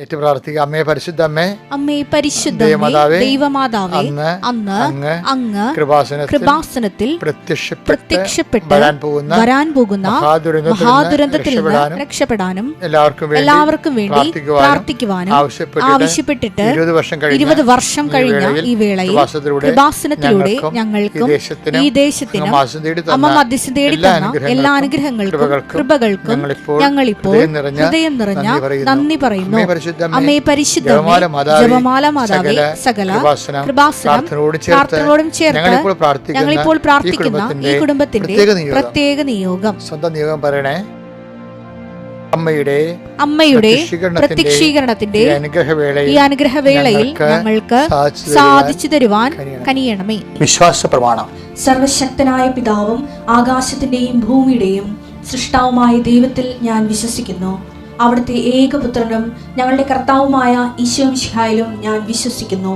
ഏറ്റു പ്രാർത്ഥിക്കുക. അമ്മേ പരിശുദ്ധ അമ്മേ, അമ്മേ പരിശുദ്ധ ദൈവമാതാവേ, അന്ന് അങ്ങ് കൃപാസനത്തിൽ പ്രത്യക്ഷപ്പെട്ട് വരാൻ പോകുന്ന മഹാദുരന്തത്തിൽ നിന്ന് രക്ഷപ്പെടാനും എല്ലാവർക്കും വേണ്ടി പ്രാർത്ഥിക്കുവാനും ആവശ്യപ്പെട്ടിട്ട് 20 വർഷം കഴിഞ്ഞ ഈ വേളയിൽ കൃപാസനത്തിലൂടെ ഞങ്ങൾക്കും ഈ ദേശത്തിനും അമ്മ മധ്യസ്ഥം തേടി തന്ന എല്ലാ അനുഗ്രഹങ്ങൾക്കും കൃപകൾക്കും ഞങ്ങളിപ്പോൾ ഹൃദയം നിറഞ്ഞ നന്ദി പറയുന്നു. അമ്മേ പരിശുദ്ധ ജപമാല മാതാവേ, സകല കൃപാസനം പ്രാർത്ഥനയോടും ചേർത്ത് ഞങ്ങളിപ്പോൾ പ്രാർത്ഥിക്കുന്ന ഈ കുടുംബത്തിന്റെ പ്രത്യേക നിയോഗം. സ്വന്തം നിയോഗം പറയണേ. അമ്മയുടെ പ്രത്യക്ഷീകരണത്തിന്റെ ഈ അനുഗ്രഹവേളയിൽ ഞങ്ങൾക്ക് സാധിച്ചു തരുവാൻ കനിയണമേ. വിശ്വാസ പ്രമാണം. സർവശക്തനായ പിതാവും ആകാശത്തിന്റെയും ഭൂമിയുടെയും സൃഷ്ടാവുമായ ദൈവത്തിൽ ഞാൻ വിശ്വസിക്കുന്നു. അവിടുത്തെ ഏകപുത്രനും ഞങ്ങളുടെ കർത്താവുമായ ഈശോ മിശിഹായിലും ഞാൻ വിശ്വസിക്കുന്നു.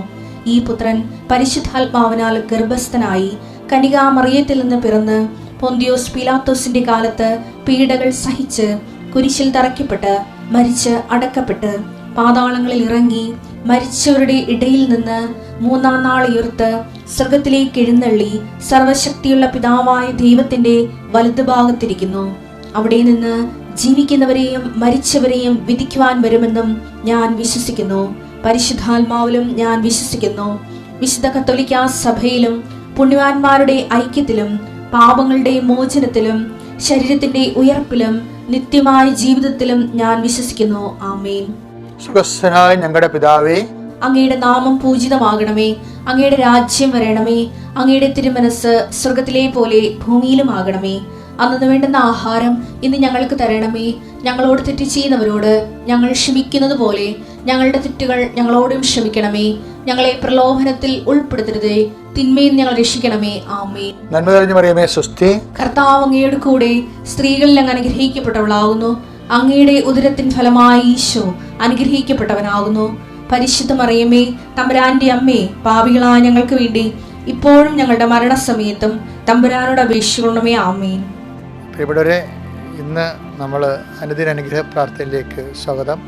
ഈ പുത്രൻ പരിശുദ്ധാത്മാവിനാൽ ഗർഭസ്ഥനായി കന്യകാമറിയത്തിൽ നിന്ന് പിറന്ന് പൊന്തിയോസ് പീലാത്തോസിന്റെ കാലത്ത് പീഡകൾ സഹിച്ച് കുരിശിൽ തറയ്ക്കപ്പെട്ട് മരിച്ച് അടക്കപ്പെട്ട് പാതാളങ്ങളിൽ ഇറങ്ങി മരിച്ചവരുടെ ഇടയിൽ നിന്ന് 3-ാം നാൾ ഉയർത്ത് സ്വർഗത്തിലേക്ക് എഴുന്നള്ളി സർവശക്തിയുള്ള പിതാവായ ദൈവത്തിന്റെ വലതുഭാഗത്തിരിക്കുന്നു. അവിടെ നിന്ന് ജീവിക്കുന്നവരെയും മരിച്ചവരെയും വിധിക്കുവാൻ വരുമെന്നും ഞാൻ വിശ്വസിക്കുന്നു. പരിശുദ്ധാത്മാവിലും ഞാൻ വിശ്വസിക്കുന്നു. വിശുദ്ധ കത്തോലിക്കാ സഭയിലും പുണ്യവാന്മാരുടെ ഐക്യത്തിലും പാപങ്ങളുടെ മോചനത്തിലും ശരീരത്തിന്റെ ഉയർപ്പിലും നിത്യമായ ജീവിതത്തിലും ഞാൻ വിശ്വസിക്കുന്നു. ആമേൻ. സുഖസ്ഥനായ ഞങ്ങളുടെ പിതാവേ, അങ്ങയുടെ നാമം പൂജിതമാകണമേ. അങ്ങയുടെ രാജ്യം വരണമേ. അങ്ങയുടെ തിരുമനസ് സ്വർഗത്തിലെ പോലെ ഭൂമിയിലും ആകണമേ. അന്നു വേണ്ടുന്ന ആഹാരം ഇന്ന് ഞങ്ങൾക്ക് തരണമേ. ഞങ്ങളോട് തെറ്റ് ചെയ്യുന്നവരോട് ഞങ്ങൾ ക്ഷമിക്കുന്നത് പോലെ ഞങ്ങളുടെ തെറ്റുകൾ ഞങ്ങളോടും ക്ഷമിക്കണമേ. ഞങ്ങളെ പ്രലോഭനത്തിൽ ഉൾപ്പെടുത്തരുതേ, തിന്മയിൽ ഞങ്ങൾ രക്ഷിക്കണമേ. ആമേൻ. നന്മ നിറഞ്ഞ മറിയമേ, സ്വസ്തി. കർത്താവ് അങ്ങയുടെ കൂടെ സ്ത്രീകളിൽ അങ്ങ് അനുഗ്രഹിക്കപ്പെട്ടവളാകുന്നു. അങ്ങയുടെ ഉദരത്തിൻ ഫലമായി ഈശോ അനുഗ്രഹിക്കപ്പെട്ടവനാകുന്നു. പരിശുദ്ധ മറിയമേ, തമ്പുരാന്റെ അമ്മേ, പാപികളായ ഞങ്ങൾക്ക് വേണ്ടി ഇപ്പോഴും ഞങ്ങളുടെ മരണസമയത്തും തമ്പുരാനോട് അപേക്ഷിക്കണമേ. ആമേൻ. പ്രിയപ്പെട്ടവരെ, ഇന്ന് നമ്മൾ അനുദിന അനുഗ്രഹ പ്രാർത്ഥനയിലേക്ക് സ്വാഗതം.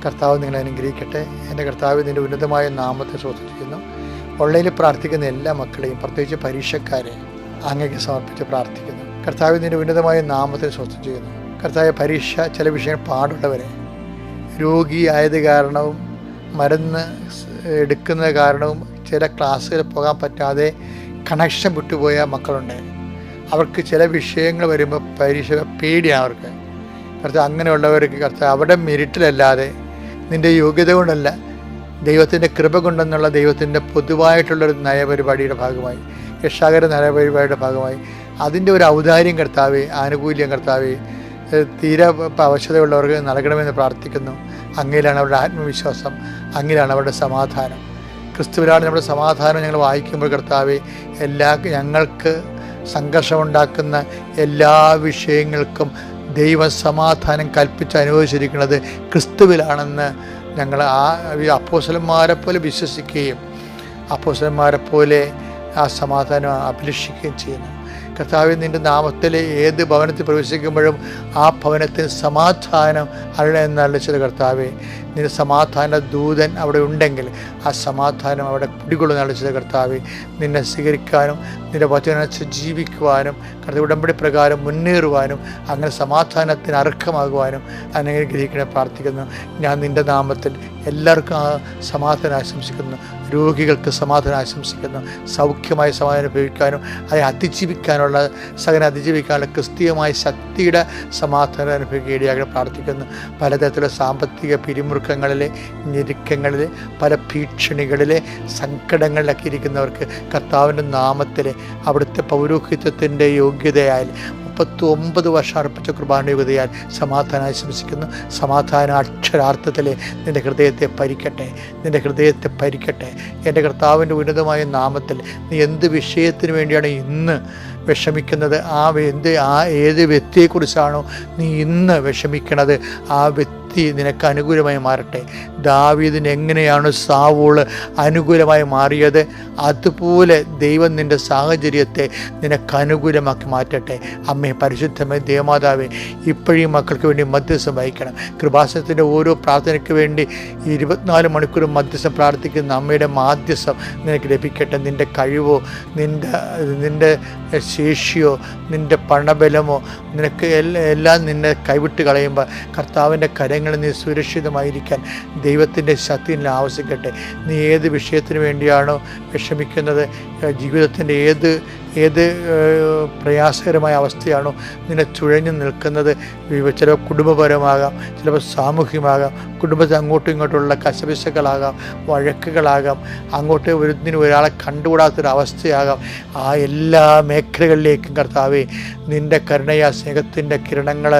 കർത്താവ് നിങ്ങളെ അനുഗ്രഹിക്കട്ടെ. എൻ്റെ കർത്താവ് നിൻ്റെ ഉന്നതമായ നാമത്തെ സ്തുതിക്കുന്നു. ഓൺലൈനിൽ പ്രാർത്ഥിക്കുന്ന എല്ലാ മക്കളെയും, പ്രത്യേകിച്ച് പരീക്ഷക്കാരെ അങ്ങേക്ക് സമർപ്പിച്ച് പ്രാർത്ഥിക്കുന്നു. കർത്താവ് നിൻ്റെ ഉന്നതമായ നാമത്തെ സ്തുതി ചെയ്യുന്നു. കർത്താവ്, പരീക്ഷ ചില വിഷയങ്ങൾ പാടുള്ളവരെ, രോഗിയായത് കാരണവും മരുന്ന് എടുക്കുന്നത് കാരണവും ചില ക്ലാസ്സുകളിൽ പോകാൻ പറ്റാതെ കണക്ഷൻ വിട്ടുപോയ മക്കളുണ്ട്. അവർക്ക് ചില വിഷയങ്ങൾ വരുമ്പോൾ പരീക്ഷ പേടിയാണ് അവർക്ക്. കർത്താവ്, അങ്ങനെയുള്ളവർക്ക് കർത്താവ് അവിടെ മെരിറ്റിലല്ലാതെ നിൻ്റെ യോഗ്യത കൊണ്ടല്ല, ദൈവത്തിൻ്റെ കൃപ കൊണ്ടെന്നുള്ള ദൈവത്തിൻ്റെ പൊതുവായിട്ടുള്ളൊരു നയപരിപാടിയുടെ ഭാഗമായി, രക്ഷാകര നയപരിപാടിയുടെ ഭാഗമായി അതിൻ്റെ ഒരു ഔദാര്യം കർത്താവേ, ആനുകൂല്യം കർത്താവേ, തീരെ അവശതയുള്ളവർക്ക് നൽകണമെന്ന് പ്രാർത്ഥിക്കുന്നു. അങ്ങയിലാണ് അവരുടെ ആത്മവിശ്വാസം, അങ്ങയിലാണ് അവരുടെ സമാധാനം. ക്രിസ്തുവിലാണ് നമ്മുടെ സമാധാനം. ഞങ്ങൾ വായിക്കുമ്പോൾ കർത്താവേ, ഞങ്ങൾക്ക് സംഘർഷമുണ്ടാക്കുന്ന എല്ലാ വിഷയങ്ങൾക്കും ദൈവ സമാധാനം കൽപ്പിച്ച് അനുഭവിച്ചിരിക്കുന്നത് ക്രിസ്തുവിലാണെന്ന് ഞങ്ങൾ അപ്പോസ്തലന്മാരെ പോലെ വിശ്വസിക്കുകയും അപ്പോസ്തലന്മാരെ പോലെ ആ സമാധാനം അഭിലഷിക്കുകയും ചെയ്യുന്നു. കർത്താവേ, നിൻ്റെ നാമത്തിൽ ഏത് ഭവനത്തിൽ പ്രവേശിക്കുമ്പോഴും ആ ഭവനത്തിന് സമാധാനം എന്നറിയിച്ചത് കർത്താവേ, നിന്റെ സമാധാന ദൂതൻ അവിടെ ഉണ്ടെങ്കിൽ ആ സമാധാനം അവിടെ കുടികൊള്ളുന്ന അറിയിച്ചത് കർത്താവേ, നിന്നെ സ്വീകരിക്കാനും നിന്റെ വചനത്തിൽ ജീവിക്കുവാനും കർത്താവ് ഉടമ്പടി പ്രകാരം മുന്നേറുവാനും അങ്ങനെ സമാധാനത്തിന് അർഹമാകുവാനും അനുഗ്രഹിക്കണേ പ്രാർത്ഥിക്കുന്നു. ഞാൻ നിൻ്റെ നാമത്തിൽ എല്ലാവർക്കും ആ സമാധാനം ആശംസിക്കുന്നു. രോഗികൾക്ക് സമാധാനം ആശംസിക്കുന്നു. സൗഖ്യമായി സമാധാനം അനുഭവിക്കാനും അതിനെ അതിജീവിക്കാനുള്ള ക്രിസ്തീയമായ ശക്തിയുടെ സമാധാനം അനുഭവിക്കുകയാണ് പ്രാർത്ഥിക്കുന്നു. പലതരത്തിലുള്ള സാമ്പത്തിക പിരിമുറുക്കങ്ങളിലെ, ഞെരുക്കങ്ങളിലെ, പല ഭീഷണികളിലെ, സങ്കടങ്ങളിലൊക്കെ ഇരിക്കുന്നവർക്ക് കർത്താവിൻ്റെ നാമത്തിൽ അവിടുത്തെ പൗരോഹിത്യത്തിൻ്റെ യോഗ്യതയാൽ 39 വർഷം അർപ്പിച്ച കുർബാന യോഗ്യതയാൽ സമാധാനം ആശംസിക്കുന്നു. സമാധാനം അക്ഷരാർത്ഥത്തിൽ നിൻ്റെ ഹൃദയത്തെ ഭരിക്കട്ടെ. എൻ്റെ കർത്താവിൻ്റെ ഉന്നതമായ നാമത്തിൽ നീ എന്ത് വിഷയത്തിന് വേണ്ടിയാണ് ഇന്ന് വിഷമിക്കുന്നത്, ഏത് വ്യക്തിയെക്കുറിച്ചാണോ നീ ഇന്ന് വിഷമിക്കുന്നത്, ആ വ്യക്തി നിനക്ക് അനുകൂലമായി മാറട്ടെ. ദാവീദിന് എങ്ങനെയാണ് സാവൂള് അനുകൂലമായി മാറിയത്, അതുപോലെ ദൈവം നിൻ്റെ സാഹചര്യത്തെ നിനക്ക് അനുകൂലമാക്കി മാറ്റട്ടെ. അമ്മേ, പരിശുദ്ധമേ, ദേവമാതാവേ, ഇപ്പോഴും മക്കൾക്ക് വേണ്ടി മധ്യസ്ഥം വഹിക്കണം. കൃപാസനത്തിൻ്റെ ഓരോ പ്രാർത്ഥനയ്ക്ക് വേണ്ടി 24 മണിക്കൂറും മധ്യസ്ഥം പ്രാർത്ഥിക്കുന്ന അമ്മയുടെ മാധ്യസ്ഥം നിനക്ക് ലഭിക്കട്ടെ. നിൻ്റെ കഴിവോ നിൻ്റെ ശേഷിയോ നിൻ്റെ പണബലമോ നിനക്ക് എല്ലാം നിന്നെ കൈവിട്ട് കളയുമ്പോൾ കർത്താവിൻ്റെ കരങ്ങളിൽ നീ സുരക്ഷിതമായിരിക്കാൻ ദൈവത്തിൻ്റെ ശക്തി നിന്നെ ആവശ്യിക്കട്ടെ. നീ ഏത് വിഷയത്തിന് വേണ്ടിയാണോ വിഷമിക്കുന്നത്, ജീവിതത്തിൻ്റെ ഏത് പ്രയാസകരമായ അവസ്ഥയാണോ നിന്നെ ചുഴഞ്ഞു നിൽക്കുന്നത്, ചിലപ്പോൾ കുടുംബപരമാകാം, ചിലപ്പോൾ സാമൂഹ്യമാകാം, കുടുംബത്തിൽ അങ്ങോട്ടും ഇങ്ങോട്ടുള്ള കശപിശകളാകാം, വഴക്കുകളാകാം, അങ്ങോട്ട് ഒരാളെ കണ്ടുകൂടാത്തൊരവസ്ഥയാകാം. ആ എല്ലാ മേഖലകളിലേക്കും കർത്താവേ നിൻ്റെ കരുണയാ സ്നേഹത്തിൻ്റെ കിരണങ്ങൾ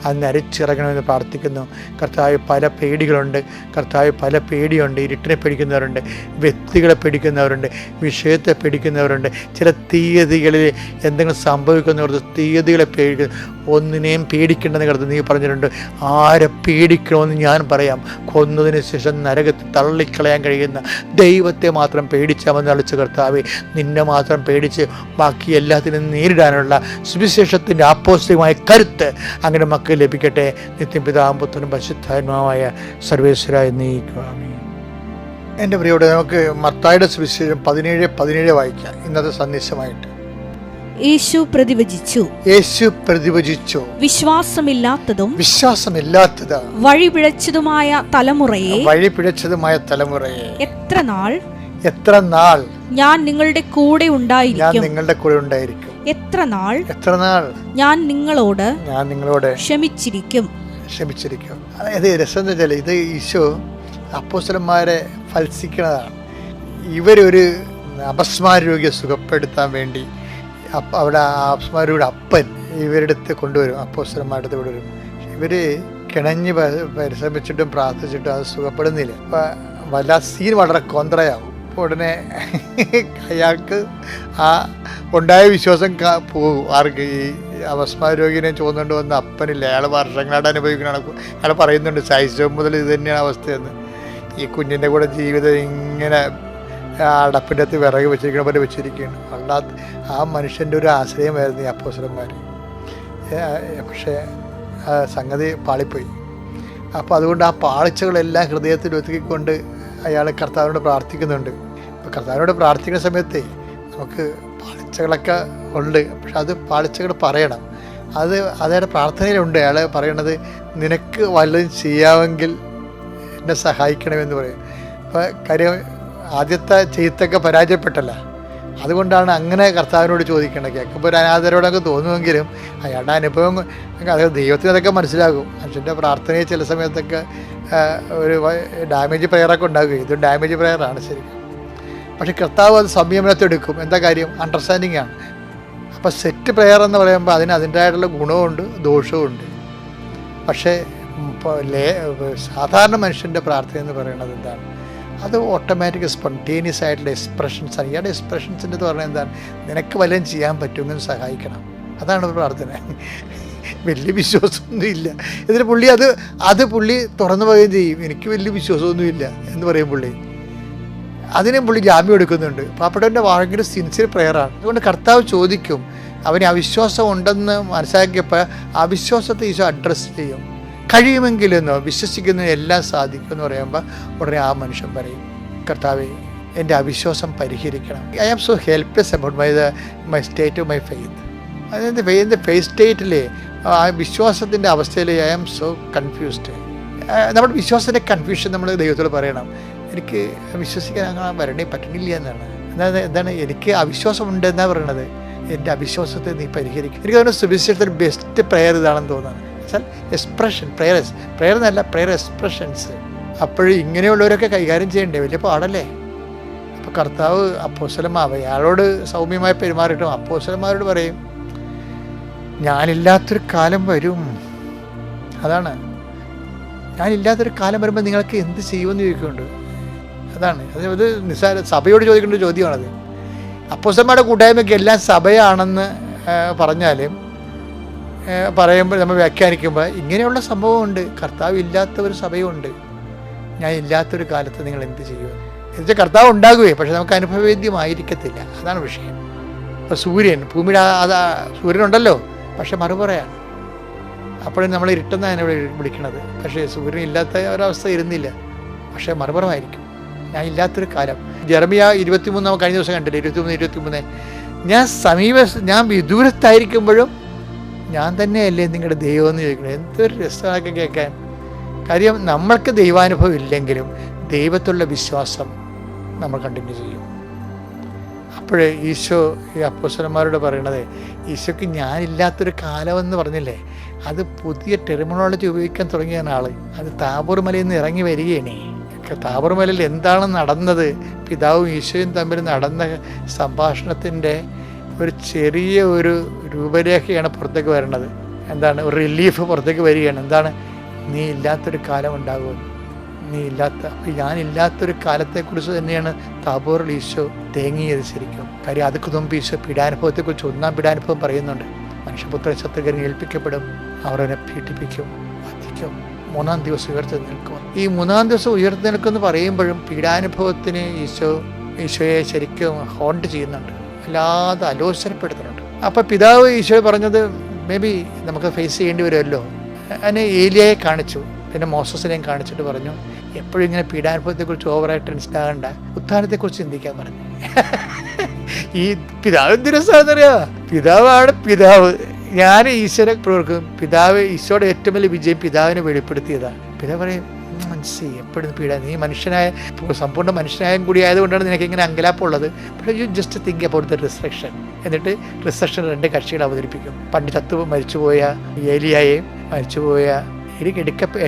അന്ന് അരിച്ചിറങ്ങണമെന്ന് പ്രാർത്ഥിക്കുന്നു. കർത്താവ്, പല പേടികളുണ്ട് കർത്താവ്, പല പേടിയുണ്ട്. ഇരുട്ടിനെ പേടിക്കുന്നവരുണ്ട്, വ്യക്തികളെ പേടിക്കുന്നവരുണ്ട്, വിഷയത്തെ പേടിക്കുന്നവരുണ്ട്, ചില തീയതികളിൽ എന്തെങ്കിലും സംഭവിക്കുന്നവർക്ക് തീയതികളെ പേടിക്കുന്നു. ഒന്നിനെയും പേടിക്കേണ്ടെന്ന് കരുതുന്നു. നീ പറഞ്ഞിട്ടുണ്ട്, ആരെ പേടിക്കണമെന്ന് ഞാൻ പറയാം, കൊന്നതിന് ശേഷം നരകത്തിൽ തള്ളിക്കളയാൻ കഴിയുന്ന ദൈവത്തെ മാത്രം പേടിച്ചാൽ മതി. അളിച്ച കർത്താവേ, നിന്നെ മാത്രം പേടിച്ച് ബാക്കി എല്ലാത്തിനും നേരിടാനുള്ള സുവിശേഷത്തിൻ്റെ അപ്പോസ്തലികമായ കരുത്ത് അങ്ങനെ മക്കൾ ലഭിക്കട്ടെ. നിത്യം പിതാവും പുത്രനും പരിശുദ്ധാത്മാവായ സർവേശ്വരായ നീക്കുവാമേ. എൻ്റെ പ്രിയയോടെ നമുക്ക് മത്തായിയുടെ സുവിശേഷം 17:17 വായിക്കാം ഇന്നത്തെ സന്ദേശമായിട്ട്. യേശു പ്രതിവചിച്ചു, വിശ്വാസമില്ലാത്തതും വഴിപിഴച്ചതുമായ തലമുറയെ എത്ര നാൾ ഞാൻ നിങ്ങളുടെ കൂടെ ഉണ്ടായിരിക്കും, എത്ര നാൾ ഞാൻ നിങ്ങളോട് ക്ഷമിച്ചിരിക്കും. അതായത് രസം എന്ന് വെച്ചാൽ ഇത് ഈശോ അപ്പോസ്തലന്മാരെ ഫൽസിക്കുന്നതാണ്. ഇവരൊരു അപസ്മാര രോഗിയെ സുഖപ്പെടുത്താൻ വേണ്ടി അവിടെ അപസ്മാരുടെ അപ്പൻ ഇവരുടെ അടുത്ത് കൊണ്ടുവരും, അപ്പോസ്തലന്മാരുടെ അടുത്ത് കൊണ്ടുവരും. ഇവർ കിണഞ്ഞ് പരിശ്രമിച്ചിട്ടും പ്രാർത്ഥിച്ചിട്ടും അത് സുഖപ്പെടുന്നില്ല. അപ്പം സീൻ വളരെ കൊന്ത്രയാവും. അപ്പോൾ ഉടനെ അയാൾക്ക് ആ ഉണ്ടായ വിശ്വാസം പോകും. ആർക്ക്? ഈ അപസ്മാര രോഗിനെ ചുവന്നുകൊണ്ട് വന്ന അപ്പനില്ല, അയാൾ വർഷങ്ങളായിട്ട് അനുഭവിക്കണ. അയാൾ പറയുന്നുണ്ട് ശൈശവം മുതൽ ഇത് തന്നെയാണ് അവസ്ഥയെന്ന്. ഈ കുഞ്ഞിൻ്റെ കൂടെ ജീവിതം ഇങ്ങനെ അടപ്പിൻ്റെ അകത്ത് വിറക് വെച്ചിരിക്കണ പോലെ വെച്ചിരിക്കുകയാണ്. അല്ലാത്ത ആ മനുഷ്യൻ്റെ ഒരു ആശ്രയമായിരുന്നു ഈ അപ്പോസ്തലന്മാർ. പക്ഷേ സംഗതി പാളിപ്പോയി. അപ്പോൾ അതുകൊണ്ട് ആ പാളിച്ചകളെല്ലാം ഹൃദയത്തിൽ ഒതുക്കിക്കൊണ്ട് അയാൾ കർത്താവിനോട് പ്രാർത്ഥിക്കുന്നുണ്ട്. ഇപ്പോൾ കർത്താവിനോട് പ്രാർത്ഥിക്കുന്ന സമയത്ത് നമുക്ക് പാളിച്ചകളൊക്കെ ഉണ്ട്, പക്ഷെ അത് പാളിച്ചകൾ പറയണം. അയാളുടെ പ്രാർത്ഥനയിലുണ്ട്. അയാൾ പറയണത്, നിനക്ക് വല്ലതും ചെയ്യാമെങ്കിൽ എന്നെ സഹായിക്കണമെന്ന് പറയും. അപ്പോൾ കാര്യം ആദ്യത്തെ ചെയ്ത്തൊക്കെ പരാജയപ്പെട്ടല്ല, അതുകൊണ്ടാണ് അങ്ങനെ കർത്താവിനോട് ചോദിക്കേണ്ടത്. കേൾക്കുമ്പോൾ ഒരു അനാദരോടൊക്കെ തോന്നുമെങ്കിലും അയാളുടെ അനുഭവം അതായത് ദൈവത്തിന് അതൊക്കെ മനസ്സിലാകും. മനുഷ്യൻ്റെ പ്രാർത്ഥനയിൽ ചില സമയത്തൊക്കെ ഒരു ഡാമേജ് പ്രയറൊക്കെ ഉണ്ടാകുകയും ഇത് ഡാമേജ് പ്രയറാണ് ശരിക്കും. പക്ഷെ കർത്താവ് അത് സംയമനത്തെടുക്കും. എന്താ കാര്യം? അണ്ടർസ്റ്റാൻഡിങ് ആണ്. അപ്പോൾ സെറ്റ് പ്രയർ എന്ന് പറയുമ്പോൾ അതിൻ്റെതായിട്ടുള്ള ഗുണവുമുണ്ട് ദോഷവുമുണ്ട്. പക്ഷേ സാധാരണ മനുഷ്യൻ്റെ പ്രാർത്ഥന എന്ന് പറയുന്നത് എന്താണ്? അത് ഓട്ടോമാറ്റിക് സ്പോണ്ടേനിയസ് ആയിട്ടുള്ള എക്സ്പ്രഷൻസാണ്. ഇയാളുടെ എക്സ്പ്രഷൻസിൻ്റെ എന്ന് പറഞ്ഞാൽ എന്താണ്? നിനക്ക് വല്ലതും ചെയ്യാൻ പറ്റുമെങ്കിൽ സഹായിക്കണം. അതാണ് പ്രാർത്ഥന. വലിയ വിശ്വാസമൊന്നും ഇല്ല. എന്നിട്ട് പുള്ളി പുള്ളി തുറന്നു പറയുകയും ചെയ്യും, എനിക്ക് വലിയ വിശ്വാസമൊന്നുമില്ല എന്ന് പറയും പുള്ളി. അതിനും പുള്ളി ജാമ്യം എടുക്കുന്നുണ്ട്. പാപ്പട്ടൻ്റെ ഭയങ്കര സിൻസിയർ പ്രയറാണ്. അതുകൊണ്ട് കർത്താവ് ചോദിക്കും, അവന് അവിശ്വാസം ഉണ്ടെന്ന് മനസ്സിലാക്കിയപ്പോൾ അവിശ്വാസത്തെ ഈശോ അഡ്രസ്സ് ചെയ്യും. കഴിയുമെങ്കിലെന്നോ വിശ്വസിക്കുന്നതിന് എല്ലാം സാധിക്കും എന്ന് പറയുമ്പോൾ ഉടനെ ആ മനുഷ്യൻ പറയും, കർത്താവേ, എൻ്റെ അവിശ്വാസം പരിഹരിക്കണം. I am so helpless about my state of my faith. അതായത് എൻ്റെ ഫെയ്ത്ത് സ്റ്റേറ്റിൽ ആ വിശ്വാസത്തിൻ്റെ അവസ്ഥയിൽ ഐ ആം സോ കൺഫ്യൂസ്ഡ്. നമ്മുടെ വിശ്വാസത്തിൻ്റെ കൺഫ്യൂഷൻ നമ്മൾ ദൈവത്തോട് പറയണം. എനിക്ക് വിശ്വസിക്കാൻ അങ്ങനെ വരണേ പറ്റണില്ല എന്നാണ്. എന്താണ് എനിക്ക് അവിശ്വാസമുണ്ട് എന്നാണ് പറയണത്. എൻ്റെ അവിശ്വാസത്തെ നീ പരിഹരിക്കും. എനിക്ക് തോന്നുന്നു സുവിശേഷത്തിൽ ബെസ്റ്റ് പ്രയർ ഇതാണെന്ന് തോന്നുന്നത്. എക്സ്പ്രഷൻ പ്രയർ എന്നല്ല, പ്രയർ എക്സ്പ്രഷൻസ്. അപ്പോഴും ഇങ്ങനെയുള്ളവരൊക്കെ കൈകാര്യം ചെയ്യണ്ടേ? വലിയ പാടല്ലേ? അപ്പോൾ കർത്താവ് അയാളോട് സൗമ്യമായി പെരുമാറിയിട്ടും അപ്പോസ്തലന്മാരോട് പറയും, ഞാനില്ലാത്തൊരു കാലം വരും. അതാണ്, ഞാനില്ലാത്തൊരു കാലം വരുമ്പോൾ നിങ്ങൾക്ക് എന്ത് ചെയ്യുമെന്ന് ചോദിക്കുന്നുണ്ട്. അതാണ് അത് നിസ്സാര സഭയോട് ചോദിക്കേണ്ട ഒരു ചോദ്യമാണത്. അപ്പോസ്തലന്മാരുടെ കൂട്ടായ്മയ്ക്ക് എല്ലാം സഭയാണെന്ന് പറഞ്ഞാലും പറയുമ്പോൾ നമ്മൾ വ്യാഖ്യാനിക്കുമ്പോൾ ഇങ്ങനെയുള്ള സംഭവമുണ്ട്. കർത്താവ് ഇല്ലാത്ത ഒരു സഭയുണ്ട്. ഞാൻ ഇല്ലാത്തൊരു കാലത്ത് നിങ്ങൾ എന്ത് ചെയ്യുമെന്ന്. എന്നുവെച്ചാൽ കർത്താവ് ഉണ്ടാകുകയെ, പക്ഷെ നമുക്ക് അനുഭവവേദ്യമായിരിക്കത്തില്ല. അതാണ് വിഷയം. ഇപ്പോൾ സൂര്യൻ, ഭൂമിയുടെ സൂര്യനുണ്ടല്ലോ, പക്ഷെ മറുപറയാണ്. അപ്പോഴും നമ്മൾ ഇരുട്ടെന്ന് അതിനെ വിളിക്കണത്. പക്ഷേ സൂര്യൻ ഇല്ലാത്ത ഒരവസ്ഥ ഇരുന്നില്ല, പക്ഷേ മറുപറമായിരിക്കും. ഞാൻ ഇല്ലാത്തൊരു കാലം. ജെറമിയ 23 നമ്മൾ കഴിഞ്ഞ ദിവസം കണ്ടില്ലേ, 23 ഞാൻ വിദൂരത്തായിരിക്കുമ്പോഴും ഞാൻ തന്നെയല്ലേ നിങ്ങളുടെ ദൈവം എന്ന് ചോദിക്കണം. എന്തൊരു രസമൊക്കെ കേൾക്കാൻ. കാര്യം നമ്മൾക്ക് ദൈവാനുഭവം ഇല്ലെങ്കിലും ദൈവത്തിലുള്ള വിശ്വാസം നമ്മൾ കണ്ടിന്യൂ ചെയ്യും. അപ്പോഴേ ഈശോ ഈ അപ്പോസ്തലന്മാരോട് പറയണത്, ഈശോയ്ക്ക് ഞാനില്ലാത്തൊരു കാലമെന്ന് പറഞ്ഞില്ലേ, അത് പുതിയ ടെർമിനോളജി ഉപയോഗിക്കാൻ തുടങ്ങിയാണ് ആൾ. അത് താബോർ മലയിൽ നിന്ന് ഇറങ്ങി വരികയാണ്. താബോർ മലയിൽ എന്താണ് നടന്നത്, പിതാവും ഈശോയും തമ്മിൽ നടന്ന സംഭാഷണത്തിൻ്റെ ഒരു ചെറിയ ഒരു രൂപരേഖയാണ് പുറത്തേക്ക് വരണത്. എന്താണ്, ഒരു റിലീഫ് പുറത്തേക്ക് വരികയാണ്. എന്താണ്, നീ ഇല്ലാത്തൊരു കാലം ഉണ്ടാകുമെന്ന്. ഞാനില്ലാത്തൊരു കാലത്തെക്കുറിച്ച് തന്നെയാണ് താബോറിൽ ഈശോ തേങ്ങിയത് ശരിക്കും. കാര്യം അതൊക്കെ മുമ്പ് ഈശോ പീഡാനുഭവത്തെക്കുറിച്ച് 1-ാം പീഡാനുഭവം പറയുന്നുണ്ട്. മനുഷ്യപുത്രൻ ശത്രുക്കളിൽ ഏൽപ്പിക്കപ്പെടും, അവർ അവനെ പീഡിപ്പിക്കും, വധിക്കും, 3-ാം ദിവസം ഉയർത്തെഴുന്നേൽക്കും. ഈ 3-ാം ദിവസം ഉയർത്തെഴുന്നേൽക്കുമെന്ന് പറയുമ്പോഴും പീഡാനുഭവത്തിന് ഈശോയെ ശരിക്കും ഹോണ്ട് ചെയ്യുന്നുണ്ട്, അല്ലാതെ ആലോചനപ്പെടുത്തുന്നുണ്ട്. അപ്പോൾ പിതാവ് ഈശോ പറഞ്ഞത് മേ ബി നമുക്ക് ഫേസ് ചെയ്യേണ്ടി വരുമല്ലോ. അതിനെ ഏലിയയെ കാണിച്ചു, പിന്നെ മോസസിനെയും കാണിച്ചിട്ട് പറഞ്ഞു, എപ്പോഴും ഇങ്ങനെ പീഡാനുഭവത്തെക്കുറിച്ച് ഓവറായിട്ട് ടെൻഷൻ ആകണ്ട, ഉത്ഥാനത്തെക്കുറിച്ച് ചിന്തിക്കാൻ പറഞ്ഞു. ഈ പിതാവ് എന്തിനാന്നറിയാം, പിതാവാണ് പിതാവ്. ഞാൻ ഈശ്വര പ്രവർക്കും. പിതാവ് ഈശോയുടെ ഏറ്റവും വലിയ വിജയം പിതാവിനെ വെളിപ്പെടുത്തിയതാണ്. പിതാവ് പറയും, മനസ്സിലായി എപ്പോഴും നീ മനുഷ്യനായ സമ്പൂർണ്ണ മനുഷ്യനായും കൂടി ആയതുകൊണ്ടാണ് നിനക്ക് ഇങ്ങനെ അങ്കലാപ്പുള്ളത്. പക്ഷേ you just think about the resurrection. എന്നിട്ട് റിസറക്ഷൻ 2 കക്ഷികൾ അവതരിപ്പിക്കും. പണ്ട് മരിച്ചുപോയ ഏലിയായെയും മരിച്ചുപോയ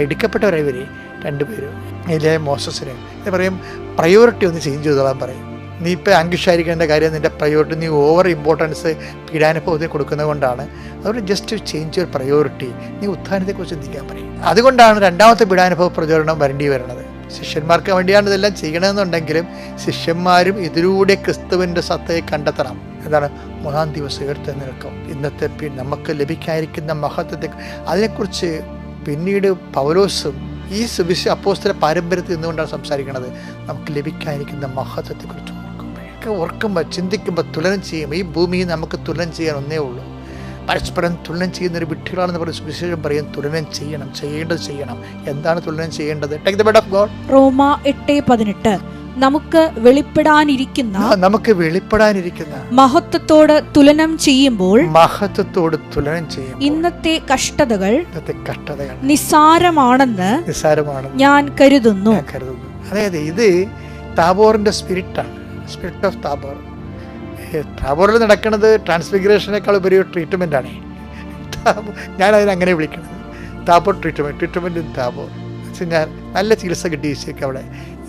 എടുക്കപ്പെട്ടവരെ ഇവർ 2 പേരും, ഏലിയായും മോസസിനെയും. എന്ന് പറയും, പ്രയോറിറ്റി ഒന്ന് ചേഞ്ച് ചെയ്തോളാൻ പറയും. നീ ഇപ്പോൾ ആംഗ്വിഷായിരിക്കേണ്ട കാര്യം നിൻ്റെ പ്രയോറിറ്റി, നീ ഓവർ ഇമ്പോർട്ടൻസ് പീഡാനുഭവത്തിന് കൊടുക്കുന്നത് കൊണ്ടാണ്. അതുകൊണ്ട് ജസ്റ്റ് ചേഞ്ച് യുവർ പ്രയോറിറ്റി. നീ ഉത്ഥാനത്തെക്കുറിച്ച് ചിന്തിക്കാൻ പറയും. അതുകൊണ്ടാണ് 2-ാമത്തെ പീഡാനുഭവ പ്രചോദനം വരേണ്ടി വരുന്നത്. ശിഷ്യന്മാർക്ക് വേണ്ടിയാണ് ഇതെല്ലാം ചെയ്യണമെന്നുണ്ടെങ്കിലും ശിഷ്യന്മാരും ഇതിലൂടെ ക്രിസ്തുവിൻ്റെ സത്തയെ കണ്ടെത്തണം. എന്താണ്, 3-ാം ദിവസം ഉയർത്തെഴുന്നേൽക്കും. ഇന്നത്തെ നമുക്ക് ലഭിക്കാതിരിക്കുന്ന മഹത്വത്തെ അതിനെക്കുറിച്ച് പിന്നീട് പൗലോസും ഈ അപ്പോസ്തല പാരമ്പര്യത്തിൽ നിന്നുകൊണ്ടാണ് സംസാരിക്കുന്നത്. നമുക്ക് ലഭിക്കാതിരിക്കുന്ന മഹത്വത്തെക്കുറിച്ച് ഓർക്കുമ്പോൾ ചിന്തിക്കുമ്പോൾ തുലനം ചെയ്യും. ഈ ഭൂമിയിൽ നമുക്ക് തുലനം ചെയ്യാൻ ഒന്നേ ഉള്ളൂ. പരസ്പരം തുലനം ചെയ്യുന്നൊരു വിഡ്ഢികളാണെന്ന് പറഞ്ഞ സുവിശേഷം പറയും. തുലനം ചെയ്യണം, ചെയ്യേണ്ടത് ചെയ്യണം. എന്താണ് തുലനം ചെയ്യേണ്ടത്? Take the bed of God. റോമ 8:18 നമുക്ക് വെളിപ്പെടാനിരിക്കുന്ന മഹത്വത്തോട് തുലനം ചെയ്യുമ്പോൾ ഇന്നത്തെ കഷ്ടതകൾ നിസ്സാരമാണെന്ന് ഞാൻ കരുതുന്നു. അതായത് ഇത് താബോറിന്റെ സ്പിരിറ്റാണ്, സ്പിരിറ്റ് ഓഫ് താബോർ. താബോറിൽ നടക്കുന്നത് ട്രാൻസ്ഫിഗറേഷനേക്കാൾ ഉപരി ട്രീറ്റ്മെൻ്റ് ആണ്. ഞാനതിനങ്ങനെ വിളിക്കുന്നത് താബോർ ട്രീറ്റ്മെൻറ്റ് താബോർ. ഞാൻ നല്ല ചികിത്സ കിട്ടി ഈശോയ്ക്ക് അവിടെ.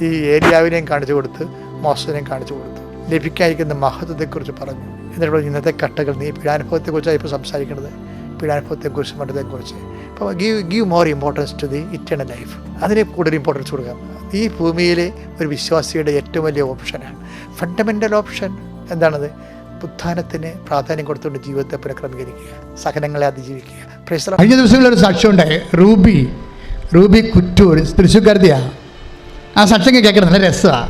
ഈ ഏലിയാവിനെയും കാണിച്ചു കൊടുത്ത്, മോസസിനെയും കാണിച്ചു കൊടുത്തു, ലഭിക്കാതിരിക്കുന്ന മഹത്വത്തെക്കുറിച്ച് പറഞ്ഞു. എന്നിട്ട് ഇന്നത്തെ കട്ടകൾ, നീ പീഡാനുഭവത്തെക്കുറിച്ചാണ് ഇപ്പോൾ സംസാരിക്കുന്നത്, പീഡാനുഭവത്തെക്കുറിച്ച് മരണത്തെക്കുറിച്ച്. അപ്പോൾ give more importance to the eternal life. അതിന് കൂടുതൽ ഇമ്പോർട്ടൻസ് കൊടുക്കാം. ഈ ഭൂമിയിലെ ഒരു വിശ്വാസിയുടെ ഏറ്റവും വലിയ ഓപ്ഷനാണ്, ഫണ്ടമെൻ്റൽ ഓപ്ഷൻ. എന്താണത്? ഉത്ഥാനത്തിന് പ്രാധാന്യം കൊടുത്തുകൊണ്ട് ജീവിതത്തെ പുനഃക്രമീകരിക്കുക, സഹനങ്ങളെ അതിജീവിക്കുക. കഴിഞ്ഞ ദിവസങ്ങളിലൊരു സാക്ഷ്യമുണ്ടായി. റൂബി കുറ്റൂർ, തൃശ്ശൂർക്കാരത്തിയാണ്. ആ സാക്ഷ്യം കേൾക്കണം, നല്ല രസമാണ്.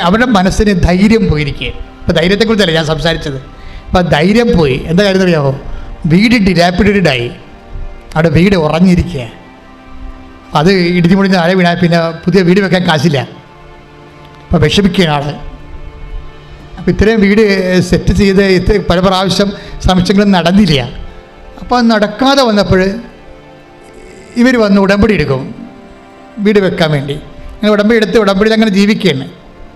അവരുടെ മനസ്സിന് ധൈര്യം പോയിരിക്കുക. ഇപ്പോൾ ധൈര്യത്തെക്കുറിച്ചല്ല ഞാൻ സംസാരിച്ചത്. അപ്പോൾ ധൈര്യം പോയി. എന്താ കാര്യം അറിയാമോ? വീട് ഡിലാപ്പിഡായി, അവിടെ വീട് ഉറങ്ങിയിരിക്കുക. അത് ഇടിഞ്ഞു മുടിഞ്ഞ് ആളെ വീണാൽ പിന്നെ പുതിയ വീട് വെക്കാൻ കാശില്ല. അപ്പോൾ വിഷമിക്കുകയാണ് ആൾ. അപ്പോൾ ഇത്രയും വീട് സെറ്റ് ചെയ്ത് പല പ്രാവശ്യം ശ്രമിച്ചെങ്കിലും നടന്നില്ല. അപ്പോൾ നടക്കാതെ വന്നപ്പോൾ ഇവർ വന്ന് ഉടമ്പടി എടുക്കും വീട് വെക്കാൻ വേണ്ടി. അങ്ങനെ ഉടമ്പടി എടുത്ത് ഉടമ്പടി അങ്ങനെ ജീവിക്കുകയാണ്.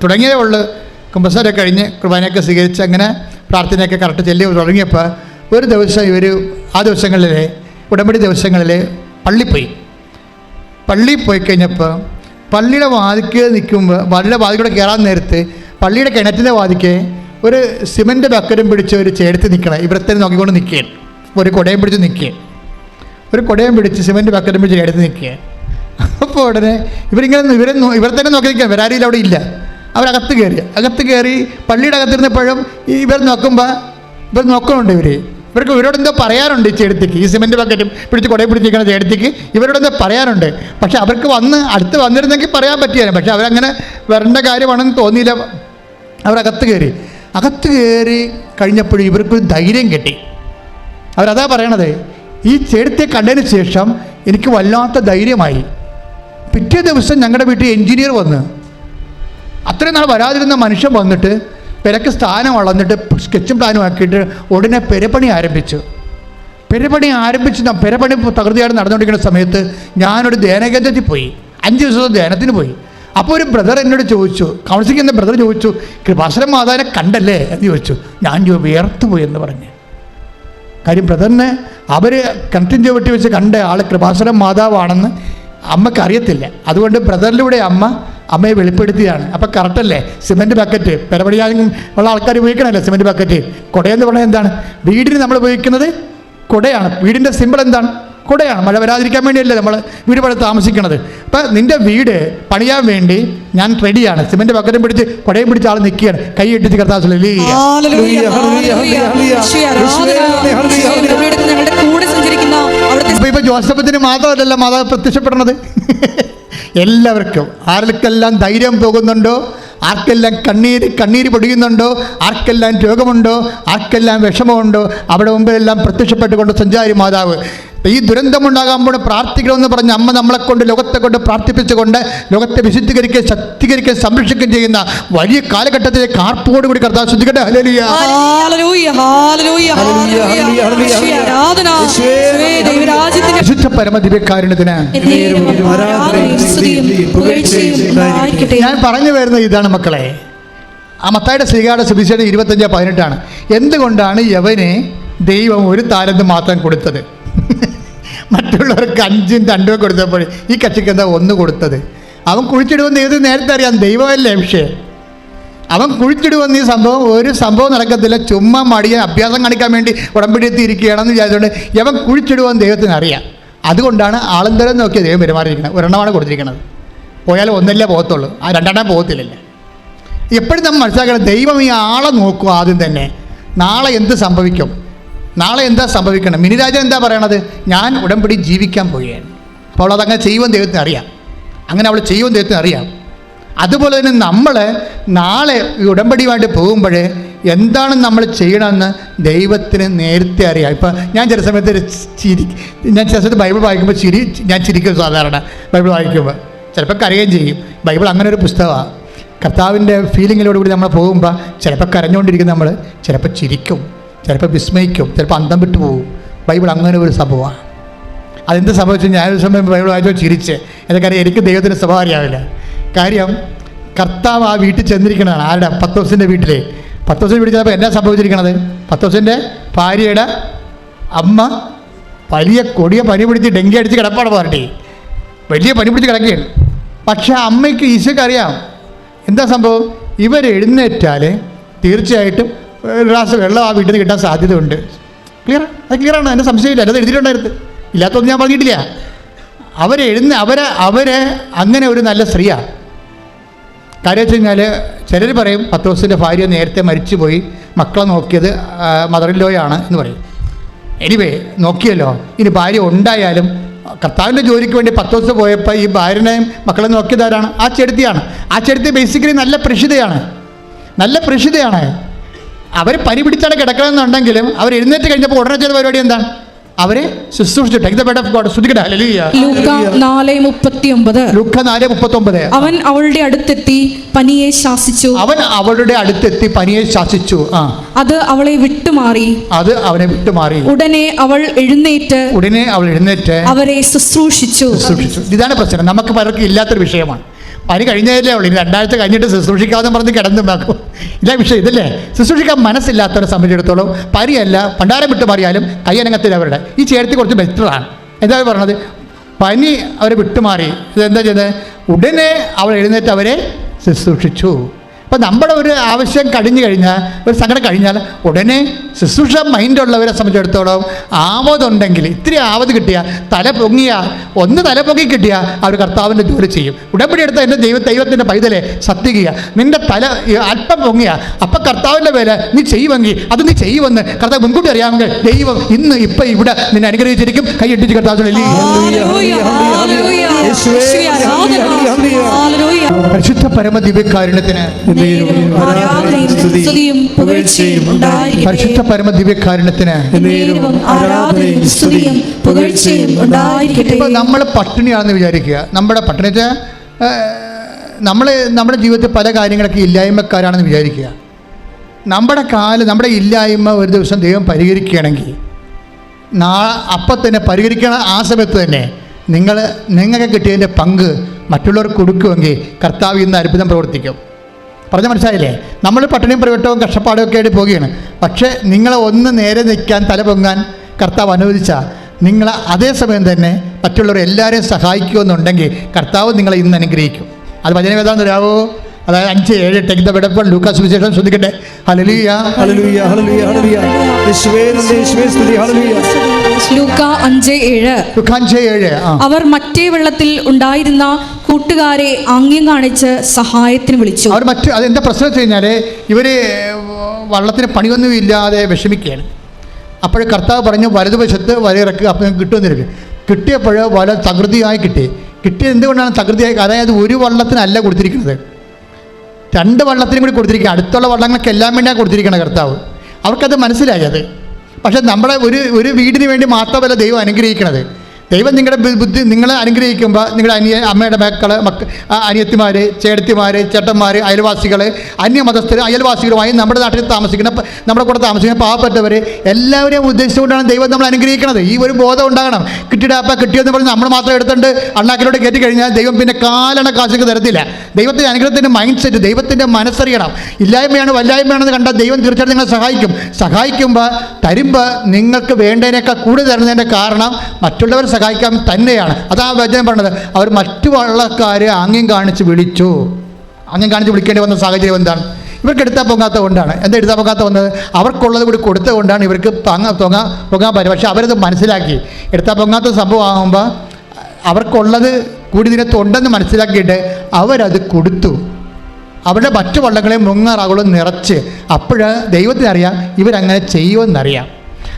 തുടങ്ങിയതേ ഉള്ളൂ. കുമ്പസാരമൊക്കെ കഴിഞ്ഞ് കുർബാനയൊക്കെ സ്വീകരിച്ച് അങ്ങനെ പ്രാർത്ഥനയൊക്കെ കറക്റ്റ് ചെല്ലി തുടങ്ങിയപ്പോൾ ഒരു ദിവസം ഇവർ ആ ദിവസങ്ങളിൽ ഉടമ്പടി ദിവസങ്ങളിൽ പള്ളിയിൽ പോയി കഴിഞ്ഞപ്പോൾ പള്ളിയുടെ വാതിക്ക് നിൽക്കുമ്പോൾ പള്ളിയുടെ വാതിക്കൂടെ കയറാൻ നേരത്ത് പള്ളിയുടെ കിണറ്റിൻ്റെ വാതിക്ക് ഒരു സിമൻറ്റ് ബക്കറ്റും പിടിച്ച് ഒരു ചേർത്ത് നിൽക്കണം. ഇവിടത്തേന് നോക്കിക്കൊണ്ട് നിൽക്കുകയാണ്. ഒരു കുടയും പിടിച്ച് നിൽക്കുകയാണ്. ഒരു കുടയും പിടിച്ച് സിമൻറ്റ് ബക്കറ്റും പിടിച്ച് ചേർത്ത് നിൽക്കുക. അപ്പോൾ ഉടനെ ഇവർ തന്നെ നോക്കി നിൽക്കുക. വരാരിയിൽ അവിടെ ഇല്ല. അവരകത്ത് കയറി പള്ളിയുടെ അകത്തിരുന്നപ്പോഴും ഇവർ നോക്കുന്നുണ്ട്. ഇവരോടെന്തോ പറയാനുണ്ട് ഈ ചേട്ടത്തിക്ക്, ഈ സിമെൻറ്റ് ബക്കറ്റും പിടിച്ച് കുടയിൽ പിടിച്ചിരിക്കുന്ന ചേട്ടത്തിക്ക് ഇവരോടെന്തോ പറയാനുണ്ട്. പക്ഷെ അവർക്ക് അടുത്ത് വന്നിരുന്നെങ്കിൽ പറയാൻ പറ്റിയാണ്. പക്ഷെ അവരങ്ങനെ വരേണ്ട കാര്യമാണെന്ന് തോന്നിയില്ല. അവരകത്ത് കയറി കഴിഞ്ഞപ്പോഴും ഇവർക്കൊരു ധൈര്യം കിട്ടി. അവരതാ പറയണത്, ഈ ചേട്ടത്തിയെ കണ്ടതിന് ശേഷം എനിക്ക് വല്ലാത്ത ധൈര്യമായി. പിറ്റേ ദിവസം ഞങ്ങളുടെ വീട്ടിൽ എൻജിനീയർ വന്ന്, അത്രയും നാൾ വരാതിരുന്ന മനുഷ്യൻ വന്നിട്ട് പെരക്ക് സ്ഥാനം വളർന്നിട്ട് സ്കെച്ചും പ്ലാനും ആക്കിയിട്ട് ഉടനെ പെരപ്പണി ആരംഭിച്ചു. പെരപ്പണി തകൃതിയായിട്ട് നടന്നുകൊണ്ടിരിക്കുന്ന സമയത്ത് ഞാനൊരു ധ്യാനകേന്ദ്രത്തിൽ പോയി. 5 ദിവസത്തെ ധ്യാനത്തിന് പോയി. അപ്പോൾ ഒരു ബ്രദർ എന്നോട് ചോദിച്ചു, കൗൺസിലിംഗ് എന്ന ബ്രദർ ചോദിച്ചു, കൃപാസനം മാതാവിനെ കണ്ടല്ലേ എന്ന് ചോദിച്ചു. ഞാൻ വിയർത്തുപോയി എന്ന് പറഞ്ഞു. കാര്യം ബ്രദറിനെ അവർ കിണറ്റിൻ ചുവട്ടി വെച്ച് കണ്ട ആൾ കൃപാസനം മാതാവാണെന്ന് അമ്മക്ക് അറിയത്തില്ല. അതുകൊണ്ട് ബ്രദറിലൂടെ അമ്മയെ വെളിപ്പെടുത്തിയാണ്. അപ്പം കറക്റ്റല്ലേ? സിമെൻറ്റ് ബക്കറ്റ് പെരപടിയാൻ ഉള്ള ആൾക്കാർ ഉപയോഗിക്കണമല്ലോ സിമെൻറ്റ് ബക്കറ്റ്. കുടയെന്ന് പറഞ്ഞാൽ എന്താണ്? വീടിന് നമ്മൾ ഉപയോഗിക്കുന്നത് കുടയാണ്. വീടിൻ്റെ സിമ്പിൾ എന്താണ്? കുടയാണ്. മഴ വരാതിരിക്കാൻ വേണ്ടിയല്ലേ നമ്മൾ വീട് പണി താമസിക്കണത്. അപ്പം നിൻ്റെ വീട് പണിയാൻ വേണ്ടി ഞാൻ റെഡിയാണ്. സിമെൻറ്റ് ബക്കറ്റും പിടിച്ച് കുടയും പിടിച്ച് ആൾ നിൽക്കുകയാണ്. കൈ ഇട്ടിച്ച് കർത്താവ് ഇപ്പൊ ജോസഫത്തിന് മാത്രമല്ല മാതാവ് പ്രത്യക്ഷപ്പെടുന്നത്. എല്ലാവർക്കും, ആർക്കെല്ലാം ധൈര്യം പോകുന്നുണ്ടോ, ആർക്കെല്ലാം കണ്ണീര് പൊടിയുന്നുണ്ടോ, ആർക്കെല്ലാം രോഗമുണ്ടോ, ആർക്കെല്ലാം വിഷമമുണ്ടോ, അവിടെ മുമ്പിലെല്ലാം പ്രത്യക്ഷപ്പെട്ടുകൊണ്ട് സഞ്ചാരി മാതാവ് ഈ ദുരന്തമുണ്ടാകാമ്പോൾ പ്രാർത്ഥിക്കണമെന്ന് പറഞ്ഞ് അമ്മ നമ്മളെ കൊണ്ട് ലോകത്തെ കൊണ്ട് പ്രാർത്ഥിപ്പിച്ചുകൊണ്ട് ലോകത്തെ വിശുദ്ധീകരിക്കുകയും ശക്തീകരിക്കുകയും സംരക്ഷിക്കുകയും ചെയ്യുന്ന വലിയ കാലഘട്ടത്തിലെ കാർപ്പോടുകൂടി കർത്താവ് ശ്രദ്ധിക്കട്ടെ. ഹല്ലേലൂയ. വിശുദ്ധ പരമദിവ്യകാരുണ്യത്തിന് ഞാൻ പറഞ്ഞു വരുന്നത് ഇതാണ് മക്കളെ. ആ മത്തായിയുടെ ശ്രീകാരുടെ സുവിശേഷം 25:18 എന്തുകൊണ്ടാണ് യവന് ദൈവം ഒരു താലന്ത് മാത്രം കൊടുത്തത്? മറ്റുള്ളവർക്ക് 5ഉം 2ഉം കൊടുത്തപ്പോൾ ഈ കക്ഷിക്ക് എന്താ 1 കൊടുത്തത്? അവൻ കുഴിച്ചിടുമെന്ന് ഏത് നേരത്തെ അറിയാം, ദൈവമല്ലേ വിഷയം. അവൻ കുഴിച്ചിടുമെന്ന് ഒരു സംഭവം നടക്കത്തില്ല. ചുമ്മാ മടിയാൻ അഭ്യാസം കാണിക്കാൻ വേണ്ടി ഉടമ്പടിയെത്തി ഇരിക്കുകയാണെന്ന് വിചാരിച്ചുകൊണ്ട് യവൻ കുഴിച്ചിടുമെന്ന് ദൈവത്തിന് അറിയാം. അതുകൊണ്ടാണ് ആളന്തരം നോക്കിയ ദൈവം പെരുമാറിയിരിക്കുന്നത്. ഒരെണ്ണമാണ് കൊടുത്തിരിക്കുന്നത്. പോയാലും ഒന്നല്ലേ പോകത്തുള്ളൂ, ആ 2 പോകത്തില്ലല്ലേ. എപ്പോഴും നമ്മൾ മനസ്സിലാക്കണം, ദൈവം ഈ ആളെ നോക്കുക ആദ്യം തന്നെ. നാളെ എന്ത് സംഭവിക്കും, നാളെ എന്താ സംഭവിക്കണം. മിനിരാജൻ എന്താ പറയണത്? ഞാൻ ഉടമ്പടി ജീവിക്കാൻ പോവുകയാണ്. അപ്പോൾ അവൾ അതങ്ങനെ ചെയ്യുമെന്ന് ദൈവത്തിന് അറിയാം. അങ്ങനെ അവൾ ചെയ്യുമെന്ന് ദൈവത്തിന് അറിയാം. അതുപോലെ തന്നെ നമ്മൾ നാളെ ഈ ഉടമ്പടിയുമായിട്ട് പോകുമ്പോൾ എന്താണ് നമ്മൾ ചെയ്യണമെന്ന് ദൈവത്തിന് നേരത്തെ അറിയാം. ഇപ്പം ഞാൻ ചില സമയത്ത് ചില സമയത്ത് ബൈബിൾ വായിക്കുമ്പോൾ ഞാൻ ചിരിക്കും. സാധാരണ ബൈബിൾ വായിക്കുമ്പോൾ ചിലപ്പോൾ കരയുകയും ചെയ്യും. ബൈബിൾ അങ്ങനെ ഒരു പുസ്തകമാണ്. കർത്താവിൻ്റെ ഫീലിങ്ങിലോടുകൂടി നമ്മൾ പോകുമ്പോൾ ചിലപ്പോൾ കരഞ്ഞുകൊണ്ടിരിക്കും, നമ്മൾ ചിലപ്പോൾ ചിരിക്കും, ചിലപ്പോൾ വിസ്മയിക്കും, ചിലപ്പോൾ അന്തം വിട്ടു പോകും. ബൈബിൾ അങ്ങനെ ഒരു സംഭവമാണ്. അതെന്ത് സംഭവിച്ചു? ഞാനൊരു സമയം ബൈബിൾ വായിച്ചോ ചിരിച്ച്. എനിക്കറിയാം എനിക്ക് ദൈവത്തിന് സ്വഭാവം അറിയാവില്ല. കാര്യം കർത്താവ് ആ വീട്ടിൽ ചെന്നിരിക്കണതാണ്. ആരുടെ? പത്രോസിൻ്റെ വീട്ടിൽ. പത്രോസിൻ്റെ വീട്ടിൽ ചിലപ്പോൾ എന്നാ സംഭവിച്ചിരിക്കണത്? പത്രോസിൻ്റെ ഭാര്യയുടെ അമ്മ വലിയ കൊടിയ പനി പിടിച്ച് ഡെങ്കി അടിച്ച് കിടപ്പാണ് പാർട്ടി. വലിയ പനി പിടിച്ച് കിടക്കുകയാണ്. പക്ഷേ അമ്മയ്ക്ക് ഈശോയ്ക്ക് അറിയാം എന്താ സംഭവം. ഇവർ എഴുന്നേറ്റാൽ തീർച്ചയായിട്ടും ഒരു ഗ്ലാസ് വെള്ളം ആ വീട്ടിൽ നിന്ന് കിട്ടാൻ സാധ്യതയുണ്ട്. അത് ക്ലിയറാണ്, അതിൻ്റെ സംശയമില്ല. അത് എഴുതിയിട്ടുണ്ടായിരുന്നു, ഇല്ലാത്തൊന്നും ഞാൻ പറഞ്ഞിട്ടില്ല. അവരെ അങ്ങനെ ഒരു നല്ല സ്ത്രീയാണ്. കാര്യം വെച്ച് കഴിഞ്ഞാൽ ചിലർ പറയും പത്രോസിൻ്റെ ഭാര്യ നേരത്തെ മരിച്ചുപോയി, മക്കളെ നോക്കിയത് മദർ ഇൻ ലോയാണ് എന്ന് പറയും. എനിവേ നോക്കിയല്ലോ. ഇനി ഭാര്യ ഉണ്ടായാലും കർത്താവിൻ്റെ ജോലിക്ക് വേണ്ടി പത്രോസ് പോയപ്പോൾ ഈ ഭാര്യനെയും മക്കളെ നോക്കിയതാരാണ്? ആ ചെടുത്തിയാണ്. ആ ചെടുത്തി ബേസിക്കലി നല്ല പ്രഷിതയാണ്. അവർ പനി പിടിച്ചാണ് കിടക്കണമെന്നുണ്ടെങ്കിലും അവർ എഴുന്നേറ്റ് കഴിഞ്ഞപ്പോൾ ഉടനെ ചെയ്ത പരിപാടി എന്താണ്? അവരെ ശുശ്രൂഷിച്ചു. Take the bed of God. ശ്രദ്ധിക്കട്ടെ. ഹല്ലേലൂയ. ലൂക്ക 4:39 അവൻ അവളുടെ അടുത്തെത്തി പനിയെ ശാസിച്ചു. അത് അവളെ വിട്ടുമാറി. ഉടനെ അവൾ എഴുന്നേറ്റ് അവരെ ശുശ്രൂഷിച്ചു. ഇതാണ് പ്രശ്നം. നമുക്ക് പലർക്കും ഇല്ലാത്തൊരു വിഷയമാണ്. പനി കഴിഞ്ഞതല്ലേ ഉള്ളൂ, 2 ആഴ്ച കഴിഞ്ഞിട്ട് ശുശ്രൂഷിക്കാതെ പറഞ്ഞ് കിടന്നുണ്ടാക്കും. ഇല്ല വിഷയം ഇതല്ലേ. ശുശ്രൂഷിക്കാൻ മനസ്സില്ലാത്തവരെ സംബന്ധിച്ചിടത്തോളം പനിയല്ല പണ്ടാരം വിട്ട് മാറിയാലും കയ്യനങ്ങത്തിൽ അവരുടെ ഈ ചേർത്തി കുറച്ച് ബെറ്ററാണ്. എന്താ പറഞ്ഞത്? പനി അവരെ വിട്ടുമാറി. ഇതെന്താ ചെയ്തത്? ഉടനെ അവൾ എഴുന്നേറ്റ് അവരെ ശുശ്രൂഷിച്ചു. അപ്പം നമ്മുടെ ഒരു ആവശ്യം കഴിഞ്ഞു കഴിഞ്ഞാൽ, ഒരു സങ്കടം കഴിഞ്ഞാൽ ഉടനെ ശുശ്രൂഷ മൈൻഡുള്ളവരെ സംബന്ധിച്ചിടത്തോളം ആവതുണ്ടെങ്കിൽ, ഇത്തിരി ആവത് കിട്ടിയാൽ, തല പൊങ്ങി കിട്ടിയാൽ അവർ കർത്താവിൻ്റെ ജോലി ചെയ്യും. ഉടമ്പടി എടുത്ത എൻ്റെ ദൈവത്തിൻ്റെ പൈതലെ സത്യക്കുക, നിൻ്റെ തല അല്പം പൊങ്ങിയ അപ്പം കർത്താവിൻ്റെ പേര് നീ ചെയ്യുമെങ്കിൽ അത് നീ ചെയ്യുമെന്ന് കർത്താവ് മുൻകൂട്ടി അറിയാമെങ്കിൽ ദൈവം ഇപ്പം ഇവിടെ നിന്നെ അനുഗ്രഹിച്ചിരിക്കും. കൈയിട്ടിച്ച് കർത്താവിനെ പരിശുദ്ധ പരമ ദിവ്യകാരുണ്യത്തിന്, പരിശുദ്ധ പരമ ദിവ്യകാരുണ്യത്തിന്. ഇപ്പൊ നമ്മൾ പട്ടിണിയാണെന്ന് വിചാരിക്കുക. നമ്മുടെ പട്ടിണി നമ്മുടെ ജീവിതത്തിൽ പല കാര്യങ്ങളൊക്കെ ഇല്ലായ്മക്കാരാണെന്ന് വിചാരിക്കുക. നമ്മുടെ ഇല്ലായ്മ ഒരു ദിവസം ദൈവം പരിഹരിക്കുകയാണെങ്കിൽ അപ്പം തന്നെ പരിഹരിക്കണം. ആ സമയത്ത് തന്നെ നിങ്ങൾക്ക് കിട്ടിയതിൻ്റെ പങ്ക് മറ്റുള്ളവർക്ക് കൊടുക്കുമെങ്കിൽ കർത്താവ് ഇന്ന് അത്ഭുതം പ്രവർത്തിക്കും. പറഞ്ഞ മനസ്സിലായില്ലേ? നമ്മൾ പട്ടിണിയും പ്രവട്ടവും കഷ്ടപ്പാടും ഒക്കെ ആയിട്ട് പോവുകയാണ്. പക്ഷേ നിങ്ങളെ ഒന്ന് നേരെ നിൽക്കാൻ, തല പൊങ്ങാൻ കർത്താവ് അനുവദിച്ചാൽ നിങ്ങൾ അതേസമയം തന്നെ മറ്റുള്ളവർ എല്ലാവരെയും സഹായിക്കുമെന്നുണ്ടെങ്കിൽ കർത്താവ് നിങ്ങളെ ഇന്ന് അനുഗ്രഹിക്കും. അത് വചനവേദാന്ന് തരാമോ? അതായത് 5:7 ടെക്ത വെടപ്പോൾ ലൂക്കാസ് വിശേഷം ശ്രദ്ധിക്കട്ടെ. ഹല്ലേലൂയ ഹല്ലേലൂയ ഹല്ലേലൂയ ഹല്ലേലൂയ യേശുവേ നന്ദി, യേശുവേ സ്തുതി. ഹല്ലേലൂയ. ലൂക്ക 5:7. അവർ മറ്റേ വെള്ളത്തിൽ ഉണ്ടായിരുന്ന കൂട്ടുകാരെ ആംഗ്യം കാണിച്ച് സഹായത്തിന് വിളിച്ചു. അവർ അതെന്താ പ്രശ്നം വെച്ച് കഴിഞ്ഞാൽ ഇവർ വള്ളത്തിന് പണിയൊന്നും ഇല്ലാതെ വിഷമിക്കുകയാണ്. അപ്പോൾ കർത്താവ് പറഞ്ഞു വലതുവശത്ത് വലയിറക്കുക, അപ്പം കിട്ടുമെന്നിരിക്കും. കിട്ടിയപ്പോൾ വല തകൃതിയായി കിട്ടിയത് എന്തുകൊണ്ടാണ് തകൃതിയായി? അതായത് ഒരു വള്ളത്തിനല്ല കൊടുത്തിരിക്കുന്നത്, 2 വള്ളത്തിനും കൂടി കൊടുത്തിരിക്കുക. അടുത്തുള്ള വള്ളങ്ങൾക്ക് എല്ലാം വേണ്ടിയാണ് കൊടുത്തിരിക്കുന്നത് കർത്താവ്. അവർക്കത് മനസ്സിലായി. അത് പക്ഷേ നമ്മുടെ ഒരു വീടിന് വേണ്ടി മാത്രമല്ല ദൈവം അനുഗ്രഹിക്കണത്. ദൈവം നിങ്ങളുടെ ബുദ്ധി നിങ്ങളെ അനുഗ്രഹിക്കുമ്പോൾ നിങ്ങളുടെ അമ്മയുടെ അനിയത്തിമാർ, ചേട്ടത്തിമാർ, ചേട്ടന്മാർ, അയൽവാസികൾ, അന്യമതസ്ഥർ, അയൽവാസികളുമായി നമ്മുടെ നാട്ടിൽ താമസിക്കുന്ന, നമ്മുടെ കൂടെ താമസിക്കുന്ന പാവപ്പെട്ടവർ എല്ലാവരെയും ഉദ്ദേശിച്ചുകൊണ്ടാണ് ദൈവം നമ്മൾ അനുഗ്രഹിക്കുന്നത്. ഈ ഒരു ബോധം ഉണ്ടാകണം. കിട്ടിയെന്ന് പറഞ്ഞ് നമ്മൾ മാത്രം എടുത്തുകൊണ്ട് അണ്ണാക്കിലോട്ട് കയറ്റി കഴിഞ്ഞാൽ ദൈവം പിന്നെ കാലണ കാശൊക്കെ തരത്തില്ല. ദൈവത്തിൻ്റെ അനുഗ്രഹത്തിൻ്റെ മൈൻഡ് സെറ്റ്, ദൈവത്തിൻ്റെ മനസ്സറിയണം. ഇല്ലായ്മയാണ് വല്ലായ്മയാണെന്ന് കണ്ടാൽ ദൈവം തീർച്ചയായിട്ടും നിങ്ങളെ സഹായിക്കുമ്പോൾ തരുമ്പോൾ നിങ്ങൾക്ക് വേണ്ടതിനേക്കാൾ കൂടുതൽ തരുന്നതിൻ്റെ കാരണം മറ്റുള്ളവർ സഹായിക്കാൻ തന്നെയാണ്. അതാ വചനം പറഞ്ഞത്. അവർ മറ്റു വള്ളക്കാരെ ആംഗ്യം കാണിച്ച് വിളിക്കേണ്ടി വന്ന സാഹചര്യം എന്താണ്? ഇവർക്ക് എടുത്താൽ പൊങ്ങാത്ത കൊണ്ടാണ്. എന്താ എടുത്താൽ പൊങ്ങാത്ത വന്നത്? അവർക്കുള്ളത് കൂടി കൊടുത്തത് കൊണ്ടാണ് ഇവർക്ക് പൊങ്ങാൻ പറ്റും. പക്ഷെ അവരത് മനസ്സിലാക്കി. എടുത്താൽ പൊങ്ങാത്ത സംഭവമാകുമ്പോൾ അവർക്കുള്ളത് കൂടി ഇതിനകത്തുണ്ടെന്ന് മനസ്സിലാക്കിയിട്ട് അവരത് കൊടുത്തു. അവരുടെ മറ്റു വള്ളങ്ങളെ മുങ്ങാറാകുളം നിറച്ച്. അപ്പോൾ ദൈവത്തിനറിയാം ഇവരങ്ങനെ ചെയ്യുമെന്നറിയാം.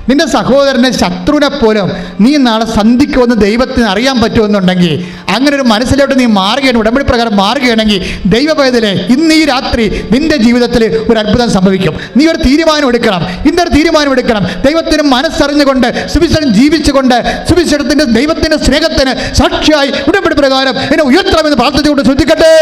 നിന്റെ സഹോദരനെ, ശത്രുവിനെ പോലും നീ നാളെ സന്ധിക്കുമെന്ന് ദൈവത്തിന് അറിയാൻ പറ്റുമെന്നുണ്ടെങ്കിൽ അങ്ങനെ ഒരു മനസ്സിലോട്ട് നീ മാറുകയാണ്, ഉടമ്പടി പ്രകാരം മാറുകയാണെങ്കിൽ ദൈവപൈതലേ ഇന്ന് ഈ രാത്രി നിന്റെ ജീവിതത്തിൽ ഒരു അത്ഭുതം സംഭവിക്കും. നീ ഒരു തീരുമാനം എടുക്കണം. ഇന്നൊരു തീരുമാനം എടുക്കണം. ദൈവത്തിന് മനസ്സറിഞ്ഞുകൊണ്ട് സുവിശേഷം ജീവിച്ചുകൊണ്ട് സുവിശേഷത്തിൻ്റെ ദൈവത്തിൻ്റെ സ്നേഹത്തിന് സാക്ഷിയായി ഉടമ്പടി പ്രകാരം എന്നെ ഉയർത്തണമെന്ന് പ്രാർത്ഥിച്ചുകൊണ്ട് ശ്രദ്ധിക്കട്ടെ.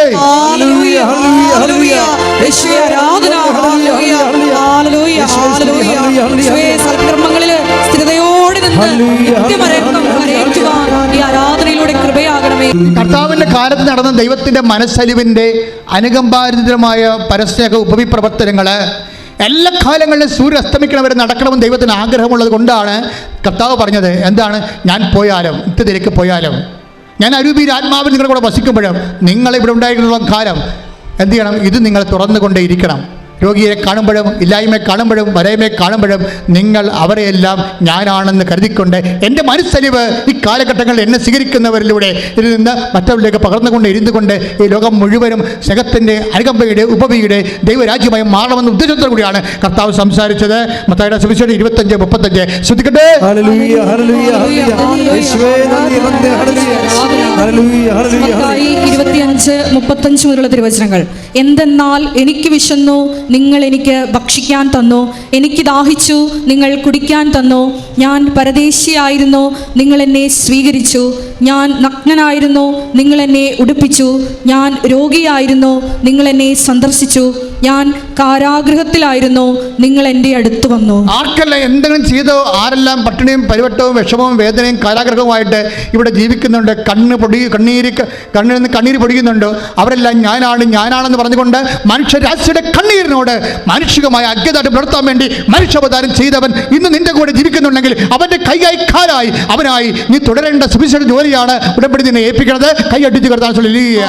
കർത്താവിന്റെ കാലത്ത് നടന്ന ദൈവത്തിന്റെ മനസ്സലിവിന്റെ അനുകമ്പാരിതമായ പരസ്നേഹ ഉപവിപ്രവർത്തനങ്ങള് എല്ലാ കാലങ്ങളിലും സൂര്യൻ അസ്തമിക്കണവരെ നടക്കണമെന്ന് ദൈവത്തിന് ആഗ്രഹമുള്ളത് കൊണ്ടാണ് കർത്താവ് പറഞ്ഞത്. എന്താണ്? ഞാൻ പോയാലും നിത്യത്തിലേക്ക് പോയാലും, ഞാൻ അരൂപിയിൽ ആത്മാവിൽ നിങ്ങളുടെ കൂടെ വസിക്കുമ്പോഴും നിങ്ങളിവിടെ ഉണ്ടായിരിക്കുന്ന കാലം എന്ത് ചെയ്യണം? ഇത് നിങ്ങൾ തുറന്നുകൊണ്ടേയിരിക്കണം. രോഗിയെ കാണുമ്പോഴും ഇല്ലായ്മയെ കാണുമ്പോഴും വരയമയെ കാണുമ്പോഴും നിങ്ങൾ അവരെയെല്ലാം ഞാനാണെന്ന് കരുതിക്കൊണ്ട് എൻ്റെ മനസ്സലിവ് ഈ കാലഘട്ടങ്ങളിൽ എന്നെ സ്വീകരിക്കുന്നവരിലൂടെ ഇതിൽ നിന്ന് മറ്റവരിലേക്ക് പകർന്നുകൊണ്ട് ഇരുന്നുകൊണ്ട് ഈ ലോകം മുഴുവനും സ്നേഹത്തിൻ്റെ അനുകമ്പയുടെ ഉപവിയുടെ ദൈവരാജ്യമായി മാറണമെന്ന ഉദ്ദേശത്തോടു കൂടിയാണ് കർത്താവ് സംസാരിച്ചത്. മത്തായിയുടെ സുവിശേഷം 25:35 ശ്രദ്ധിക്കട്ടെ. 25:35 മുതലുള്ള തിരുവചനങ്ങൾ. എന്തെന്നാൽ എനിക്ക് വിശന്നു, നിങ്ങൾ എനിക്ക് ഭക്ഷിക്കാൻ തന്നു. എനിക്ക് ദാഹിച്ചു, നിങ്ങൾ കുടിക്കാൻ തന്നു. ഞാൻ പരദേശിയായിരുന്നു, നിങ്ങൾ എന്നെ സ്വീകരിച്ചു. ഞാൻ നഗ്നനായിരുന്നു, നിങ്ങൾ എന്നെ ഉടുപ്പിച്ചു. ഞാൻ രോഗിയായിരുന്നു, നിങ്ങൾ എന്നെ സന്ദർശിച്ചു. ഞാൻ കാരാഗൃഹത്തിലായിരുന്നു, നിങ്ങൾ എൻ്റെ അടുത്ത് വന്നു. ആർക്കെല്ലാം എന്തെങ്കിലും ചെയ്തോ, ആരെല്ലാം പട്ടിണിയും പരിവട്ടവും വിഷമവും വേദനയും കാരാഗ്രഹവുമായിട്ട് ഇവിടെ ജീവിക്കുന്നുണ്ട്, കണ്ണിൽ നിന്ന് കണ്ണീര് പൊടിയുന്നുണ്ടോ, അവരെല്ലാം ഞാനാണെന്ന് പറഞ്ഞുകൊണ്ട് മനുഷ്യരാശിയുടെ കണ്ണീരിന് നിന്നോട് മാനുഷികമായ അജ്ഞതായിട്ട് പുലർത്താൻ വേണ്ടി മനുഷ്യാവതാരം ചെയ്തവൻ ഇന്ന് നിന്റെ കൂടെ ജീവിക്കുന്നുണ്ടെങ്കിൽ അവൻ്റെ കൈയായി കാലായി അവനായി നീ തുടരേണ്ട സുവിശേഷ ജോലിയാണ് ഉടമ്പടി നിന്നെ ഏൽപ്പിക്കുന്നത്. കൈയടിച്ച് കർത്താൻ ഹല്ലേലൂയ,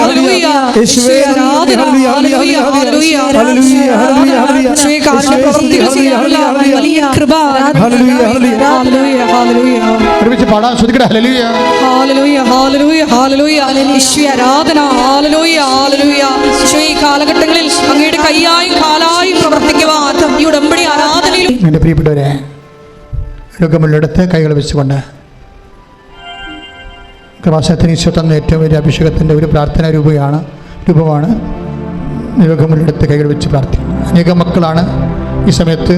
ഹല്ലേലൂയ, യേശുവേ ആരാധന, ഹല്ലേലൂയ, ഹല്ലേലൂയ, യേശുവേ കാരണപ്രവൃത്തികൾ ചെയ്യാനുള്ള വലിയ കൃപ, ഹല്ലേലൂയ, ഹല്ലേലൂയ, ഹല്ലേലൂയ. ഒരുമിച്ച് പാടാൻ ശ്രദ്ധിക്കട്ടെ. ഹല്ലേലൂയ, ഹല്ലേലൂയ, ഹല്ലേലൂയ, ഹല്ലേലൂയ, യേശുവേ ആരാധന, ഹല്ലേലൂയ, ഹല്ലേലൂയ. യേശുവേ ഈ കാലഘട്ടങ്ങളിൽ അങ്ങയുടെ കൈയായും കാലായും പ്രവർത്തിക്കുവാൻ ഈ ഉടമ്പടി ആരാധനയിൽ എൻ്റെ പ്രിയപ്പെട്ടവരെ, രോഗമുള്ളിടത്ത് കൈകൾ വെച്ചുകൊണ്ട് കൃപാസനത്തിന് ഈശോ തന്ന ഏറ്റവും വലിയ അഭിഷേകത്തിൻ്റെ ഒരു പ്രാർത്ഥനാ രൂപമാണ് രോഗമുള്ളിടത്ത് കൈകൾ വെച്ച് പ്രാർത്ഥിക്കുന്നത്. അനേകം മക്കളാണ് ഈ സമയത്ത്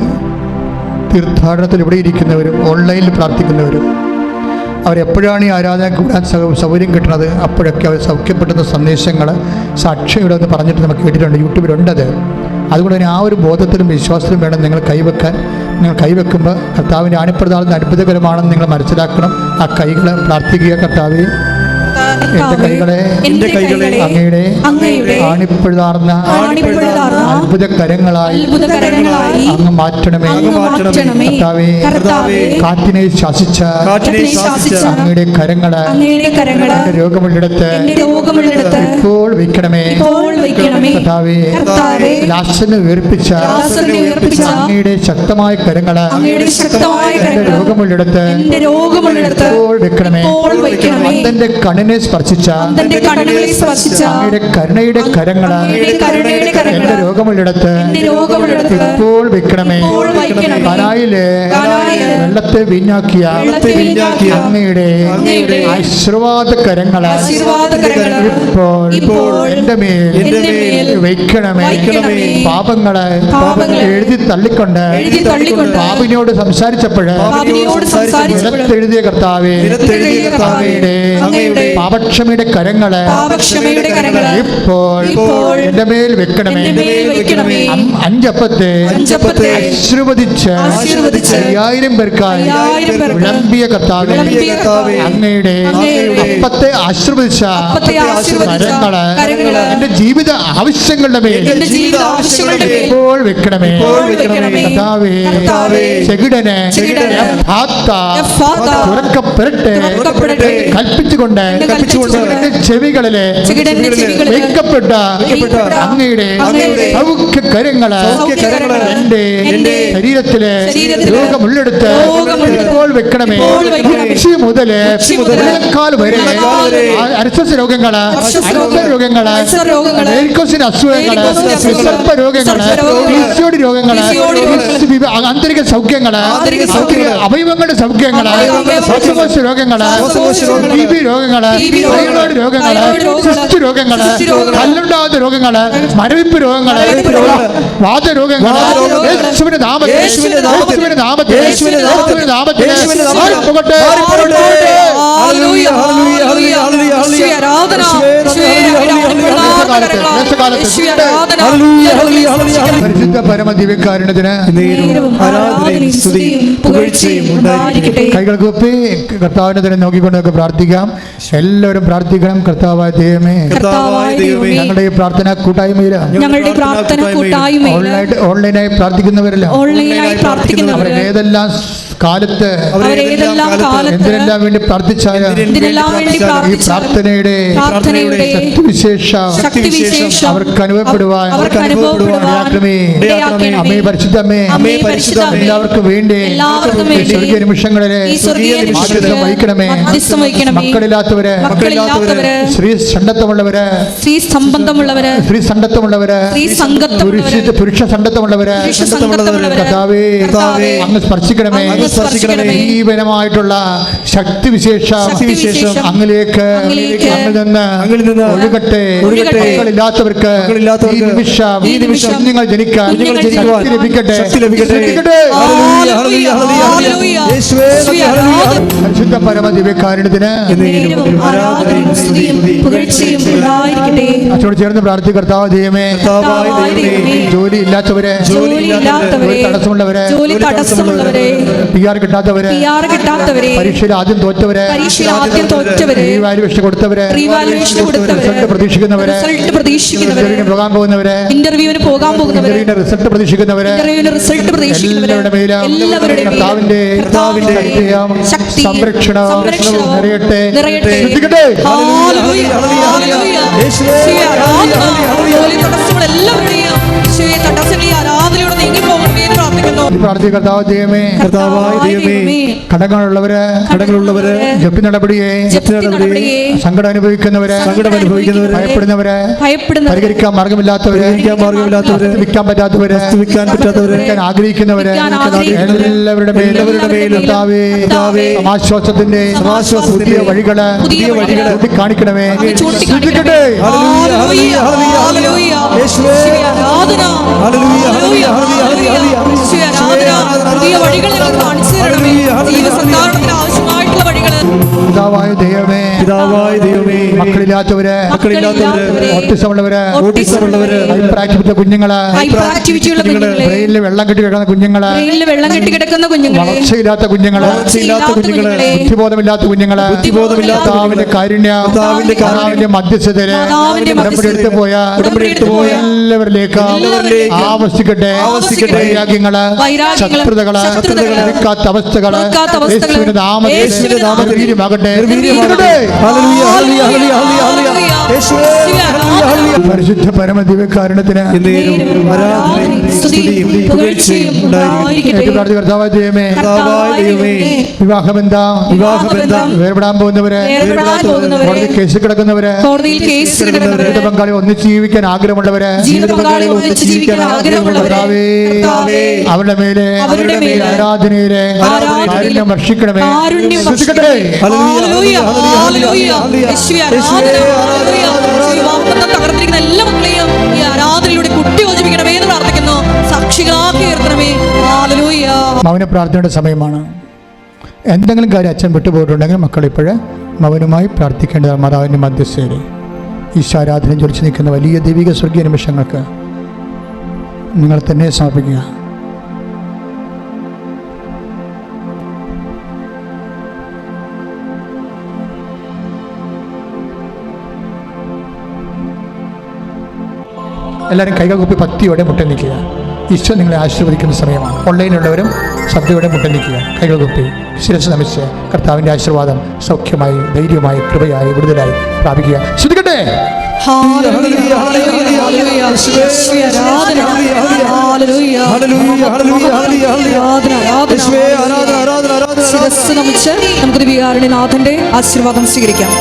തീർത്ഥാടനത്തിൽ ഇവിടെ ഇരിക്കുന്നവരും ഓൺലൈനിൽ പ്രാർത്ഥിക്കുന്നവരും. അവരെപ്പോഴാണ് ഈ ആരാധന കൂടാൻ സൗകര്യം കിട്ടുന്നത് അപ്പോഴൊക്കെ അവർ സൗഖ്യപ്പെടുന്ന സന്ദേശങ്ങൾ സാക്ഷിയുടെ ഒന്ന് പറഞ്ഞിട്ട് നമുക്ക് കേട്ടിട്ടുണ്ട്, യൂട്യൂബിലുണ്ടത്. അതുകൊണ്ട് തന്നെ ആ ഒരു ബോധത്തിലും വിശ്വാസത്തിലും വേണം നിങ്ങൾ കൈവെക്കാൻ. നിങ്ങൾ കൈവെക്കുമ്പോൾ കർത്താവിൻ്റെ ആണിപ്രദാനം അത്ഭുതകരമാണെന്ന് നിങ്ങൾ മനസ്സിലാക്കണം. ആ കൈകൾ പ്രാർത്ഥിക്കുക. കർത്താവേ, എൻ്റെ കൈകളെ അങ്ങയുടെ ആണിപ്പഴുതാർന്ന അത്ഭുതകരങ്ങളായി അങ്ങ് മാറ്റണമേ. കർത്താവേ, കാറ്റിനെ ശാസിച്ച അങ്ങയുടെ കരങ്ങള് എൻ്റെ രോഗമുള്ളിടത്ത് ഇപ്പോൾ വയ്ക്കണമേ. കർത്താവേ, ലാസറിനെ ഉയർപ്പിച്ച അങ്ങയുടെ ശക്തമായ കരങ്ങള് എൻ്റെ രോഗമുള്ളിടത്ത് ഇപ്പോൾ വെക്കണമേ. അന്തന്റെ കണ്ണിനെ സ്പർശിച്ച അങ്ങയുടെ കരുണയുടെ കരങ്ങള് എന്റെ രോഗമുള്ളിടത്ത് ഇപ്പോൾ വെക്കണമേ. കാനായിലെ വെള്ളത്തെ വീഞ്ഞാക്കിയ അങ്ങയുടെ ആശീർവാദ കരങ്ങള് ഇപ്പോൾ എന്റെ മേൽ വയ്ക്കണമേ. പാപങ്ങള് എഴുതി തള്ളിക്കൊണ്ട് പാപിനോട് സംസാരിച്ചപ്പോൾ നിലത്തെഴുതിയ കർത്താവേ, പാപക്ഷമയുടെ കരങ്ങള് ഇപ്പോൾ എന്റെ മേൽ വെക്കണമേ. അഞ്ചപ്പത്തെ ആശീർവദിച്ച് 5000 പേർക്കായി വിളമ്പിയ കർത്താവേ, അങ്ങയുടെ അപ്പത്തെ ആശീർവദിച്ച കരങ്ങള് എന്റെ ജീവിത ആവശ്യങ്ങളുടെ മേൽ ഇപ്പോൾ വെക്കണമേ. കർത്താവേ, ചെകിടനെ തുറക്കപ്പെടട്ടെ കൽപ്പിച്ചുകൊണ്ട് ചെവികളിലെ വെക്കപ്പെട്ട അങ്ങയുടെ സൗഖ്യ കരങ്ങള് എന്റെ ശരീരത്തിലെ രോഗമുള്ളെടുത്ത് ഇപ്പോൾ വെക്കണമേ. ഉച്ചി മുതല് ഉള്ളിക്കാൽ വരെ അർശസ് രോഗങ്ങള്, അൾസർ രോഗങ്ങള്, വെരിക്കോസിന്റെ അസുഖങ്ങള്, സർപ്പരോഗങ്ങള്, പിസിഒഡി രോഗങ്ങള്, ആന്തരിക സൗഖ്യങ്ങള്, അവയവങ്ങളുടെ സൗഖ്യങ്ങള്, ശ്വാസകോശ രോഗങ്ങള്, TB രോഗങ്ങള്, തൈറോയ്ഡ് രോഗങ്ങള്, സിസ്റ്റ് രോഗങ്ങള്, കല്ലുണ്ടാകുന്ന രോഗങ്ങള്, മരവിപ്പ് രോഗങ്ങള്, വാതരോഗങ്ങള്, യേശുവിന്റെ നാമത്തിൽ പോകട്ടെ. പരിശുദ്ധ പരമദിവ്യകാരുണ്യത്തിന് കൈകൾ കൂപ്പി കർത്താവിനെ തന്നെ നോക്കിക്കൊണ്ട് നമുക്ക് പ്രാർത്ഥിക്കാം. എല്ലാവരും പ്രാർത്ഥിക്കണം. കർത്താവായ ദൈവമേ, ഞങ്ങളുടെ ഈ പ്രാർത്ഥന കൂട്ടായ്മയില് ഓൺലൈനായി പ്രാർത്ഥിക്കുന്നവരല്ല അവർ ഏതെല്ലാം കാലത്ത് എന്തിനെല്ലാം വേണ്ടി പ്രാർത്ഥിച്ചാലും ഈ പ്രാർത്ഥനയുടെ ശക്തിവിശേഷം അവർക്ക് അനുഭവപ്പെടുവാൻ അമ്മേ, പരിശുദ്ധമ്മേ, എല്ലാവർക്കും വേണ്ടി സ്വർഗീയ നിമിഷങ്ങളിലെ വഹിക്കണമേ. മക്കളില്ലാത്തവര്, സ്ത്രീ സണ്ടത്വമുള്ളവര്, പുരുഷ സണ്ടത്വമുള്ളവര് കർത്താവേ, അങ്ങ് സ്പർശിക്കണമേ. ജീവനമായിട്ടുള്ള ശക്തിവിശേഷം അങ്ങിലേക്ക് അങ്ങിൽ നിന്ന് ഒഴുകട്ടെ. മക്കളില്ലാത്തവർക്ക് ഈ നിമിഷം നിങ്ങൾ ജനിക്കാൻ ശക്തി ലഭിക്കട്ടെ. പരിശുദ്ധ പരമദിവ്യകാരുണ്യത്തിന് അച്ചോട് ചേർന്ന് പ്രാർത്ഥി. കർത്താവ് ദൈവമേ, ജോലി ഇല്ലാത്തവരെ, തടസ്സമുള്ളവരെ, PR കിട്ടാത്തവര്, PR കിട്ടാത്തവരെ, പരീക്ഷയിൽ ആദ്യം തോറ്റവര്, റീവാലുവേഷൻ കൊടുത്തവര്, റിസൾട്ട് പ്രതീക്ഷിക്കുന്നവര്, ഇന്റർവ്യൂവിന് പോകാൻ പോകുന്നവര്, റിസൾട്ട് പ്രതീക്ഷിക്കുന്നവര്, എല്ലാവരുടെ കർത്താവിന്റെ ശക്തി സംരക്ഷണം നിറയട്ടെ. കടങ്ങളുള്ളവര്, ജപ്തി നടപടിയെ സങ്കടം അനുഭവിക്കുന്നവര്, ഭയപ്പെടുന്നവര്, പരിഹരിക്കാൻ മാർഗമില്ലാത്തവര്, വിൽക്കാൻ പറ്റാത്തവര്, വിൽക്കാൻ ആഗ്രഹിക്കുന്നവര്, എല്ലാവരുടെ മേലും സമാശ്വാസത്തിന്റെ പുതിയ വഴികള് കാണിക്കണമേ. പിതാവായ ദൈവമേ, മക്കളില്ലാത്തവര്, ഓട്ടിസമുള്ളവര്, കുഞ്ഞുങ്ങള്, ബ്രെയിനിൽ വെള്ളം കെട്ടി കിടക്കുന്ന കുഞ്ഞുങ്ങള്, വളർച്ചയില്ലാത്ത കുഞ്ഞുങ്ങള്, ബുദ്ധിബോധമില്ലാത്ത കുഞ്ഞുങ്ങള്, കർത്താവിന്റെ കാരുണ്യ മധ്യസ്ഥതര് ഉടമ്പടിയെടുത്ത് പോയ എല്ലാവരിലേക്ക് ആവശ്യിക്കട്ടെ. വൈരാഗ്യങ്ങള്, ശത്രുതകള്, നിൽക്കാത്ത അവസ്ഥകള് നാമകട്ടെ. പരിശുദ്ധ പരമദിവ്യകാരുണ്യത്തിന് കർത്താവായ ദൈവമേ, വിവാഹബന്ധം വേർപെടാൻ പോകുന്നവര്, കോടതി കേസ് കിടക്കുന്നവര്, ജീവിത പങ്കാളി ഒന്നിച്ച് ജീവിക്കാൻ ആഗ്രഹമുള്ളവര്, അവരുടെ മേലെ ആരാധനയിലെ കാരുണ്യം വർഷിക്കണമേ. തകർന്നിരിക്കുന്ന എല്ലാ മക്കളെയും ഈ ആരാധനയിലൂടെ കുട്ടിയോജിപ്പിക്കണമേ എന്ന് പ്രാർത്ഥിക്കുന്നു. സാക്ഷികളാക്കി ഉയർത്തണമേ. ഹല്ലേലൂയ. മൗന പ്രാർത്ഥനയുടെ സമയമാണ്. എന്തെങ്കിലും കാര്യം അച്ഛൻ വിട്ടുപോയിട്ടുണ്ടെങ്കിൽ മക്കൾ ഇപ്പോഴ് മൗനമായി പ്രാർത്ഥിക്കേണ്ടതാണ്. മാതാവിൻ്റെ മധ്യസ്ഥയിൽ ഈശാരാധന ജ്വലിച്ച് നിൽക്കുന്ന വലിയ ദൈവിക സ്വർഗീയ നിമിഷങ്ങൾക്ക് നിങ്ങൾ തന്നെ സമർപ്പിക്കുക. എല്ലാവരും കൈകൾ കുപ്പി ഭക്തിയോടെ മുട്ടൻ നിൽക്കുക. ഈശോ നിങ്ങളെ ആശീർവദിക്കുന്ന സമയമാണ്. ഓൺലൈനിലുള്ളവരും ശ്രദ്ധയോടെ മുട്ടൻ നിൽക്കുക. കൈകൾ കുപ്പി ശിരസ് നമിച്ച് കർത്താവിൻ്റെ ആശീർവാദം സൗഖ്യമായി, ധൈര്യമായി, കൃപയായി, വിടുതലായി പ്രാപിക്കുക. ശ്രദ്ധിക്കട്ടെ. ശിരസ് നമിച്ച് നമുക്ക് ദിവ്യകാരുണ്യനാഥന്റെ ആശീർവാദം സ്വീകരിക്കാം.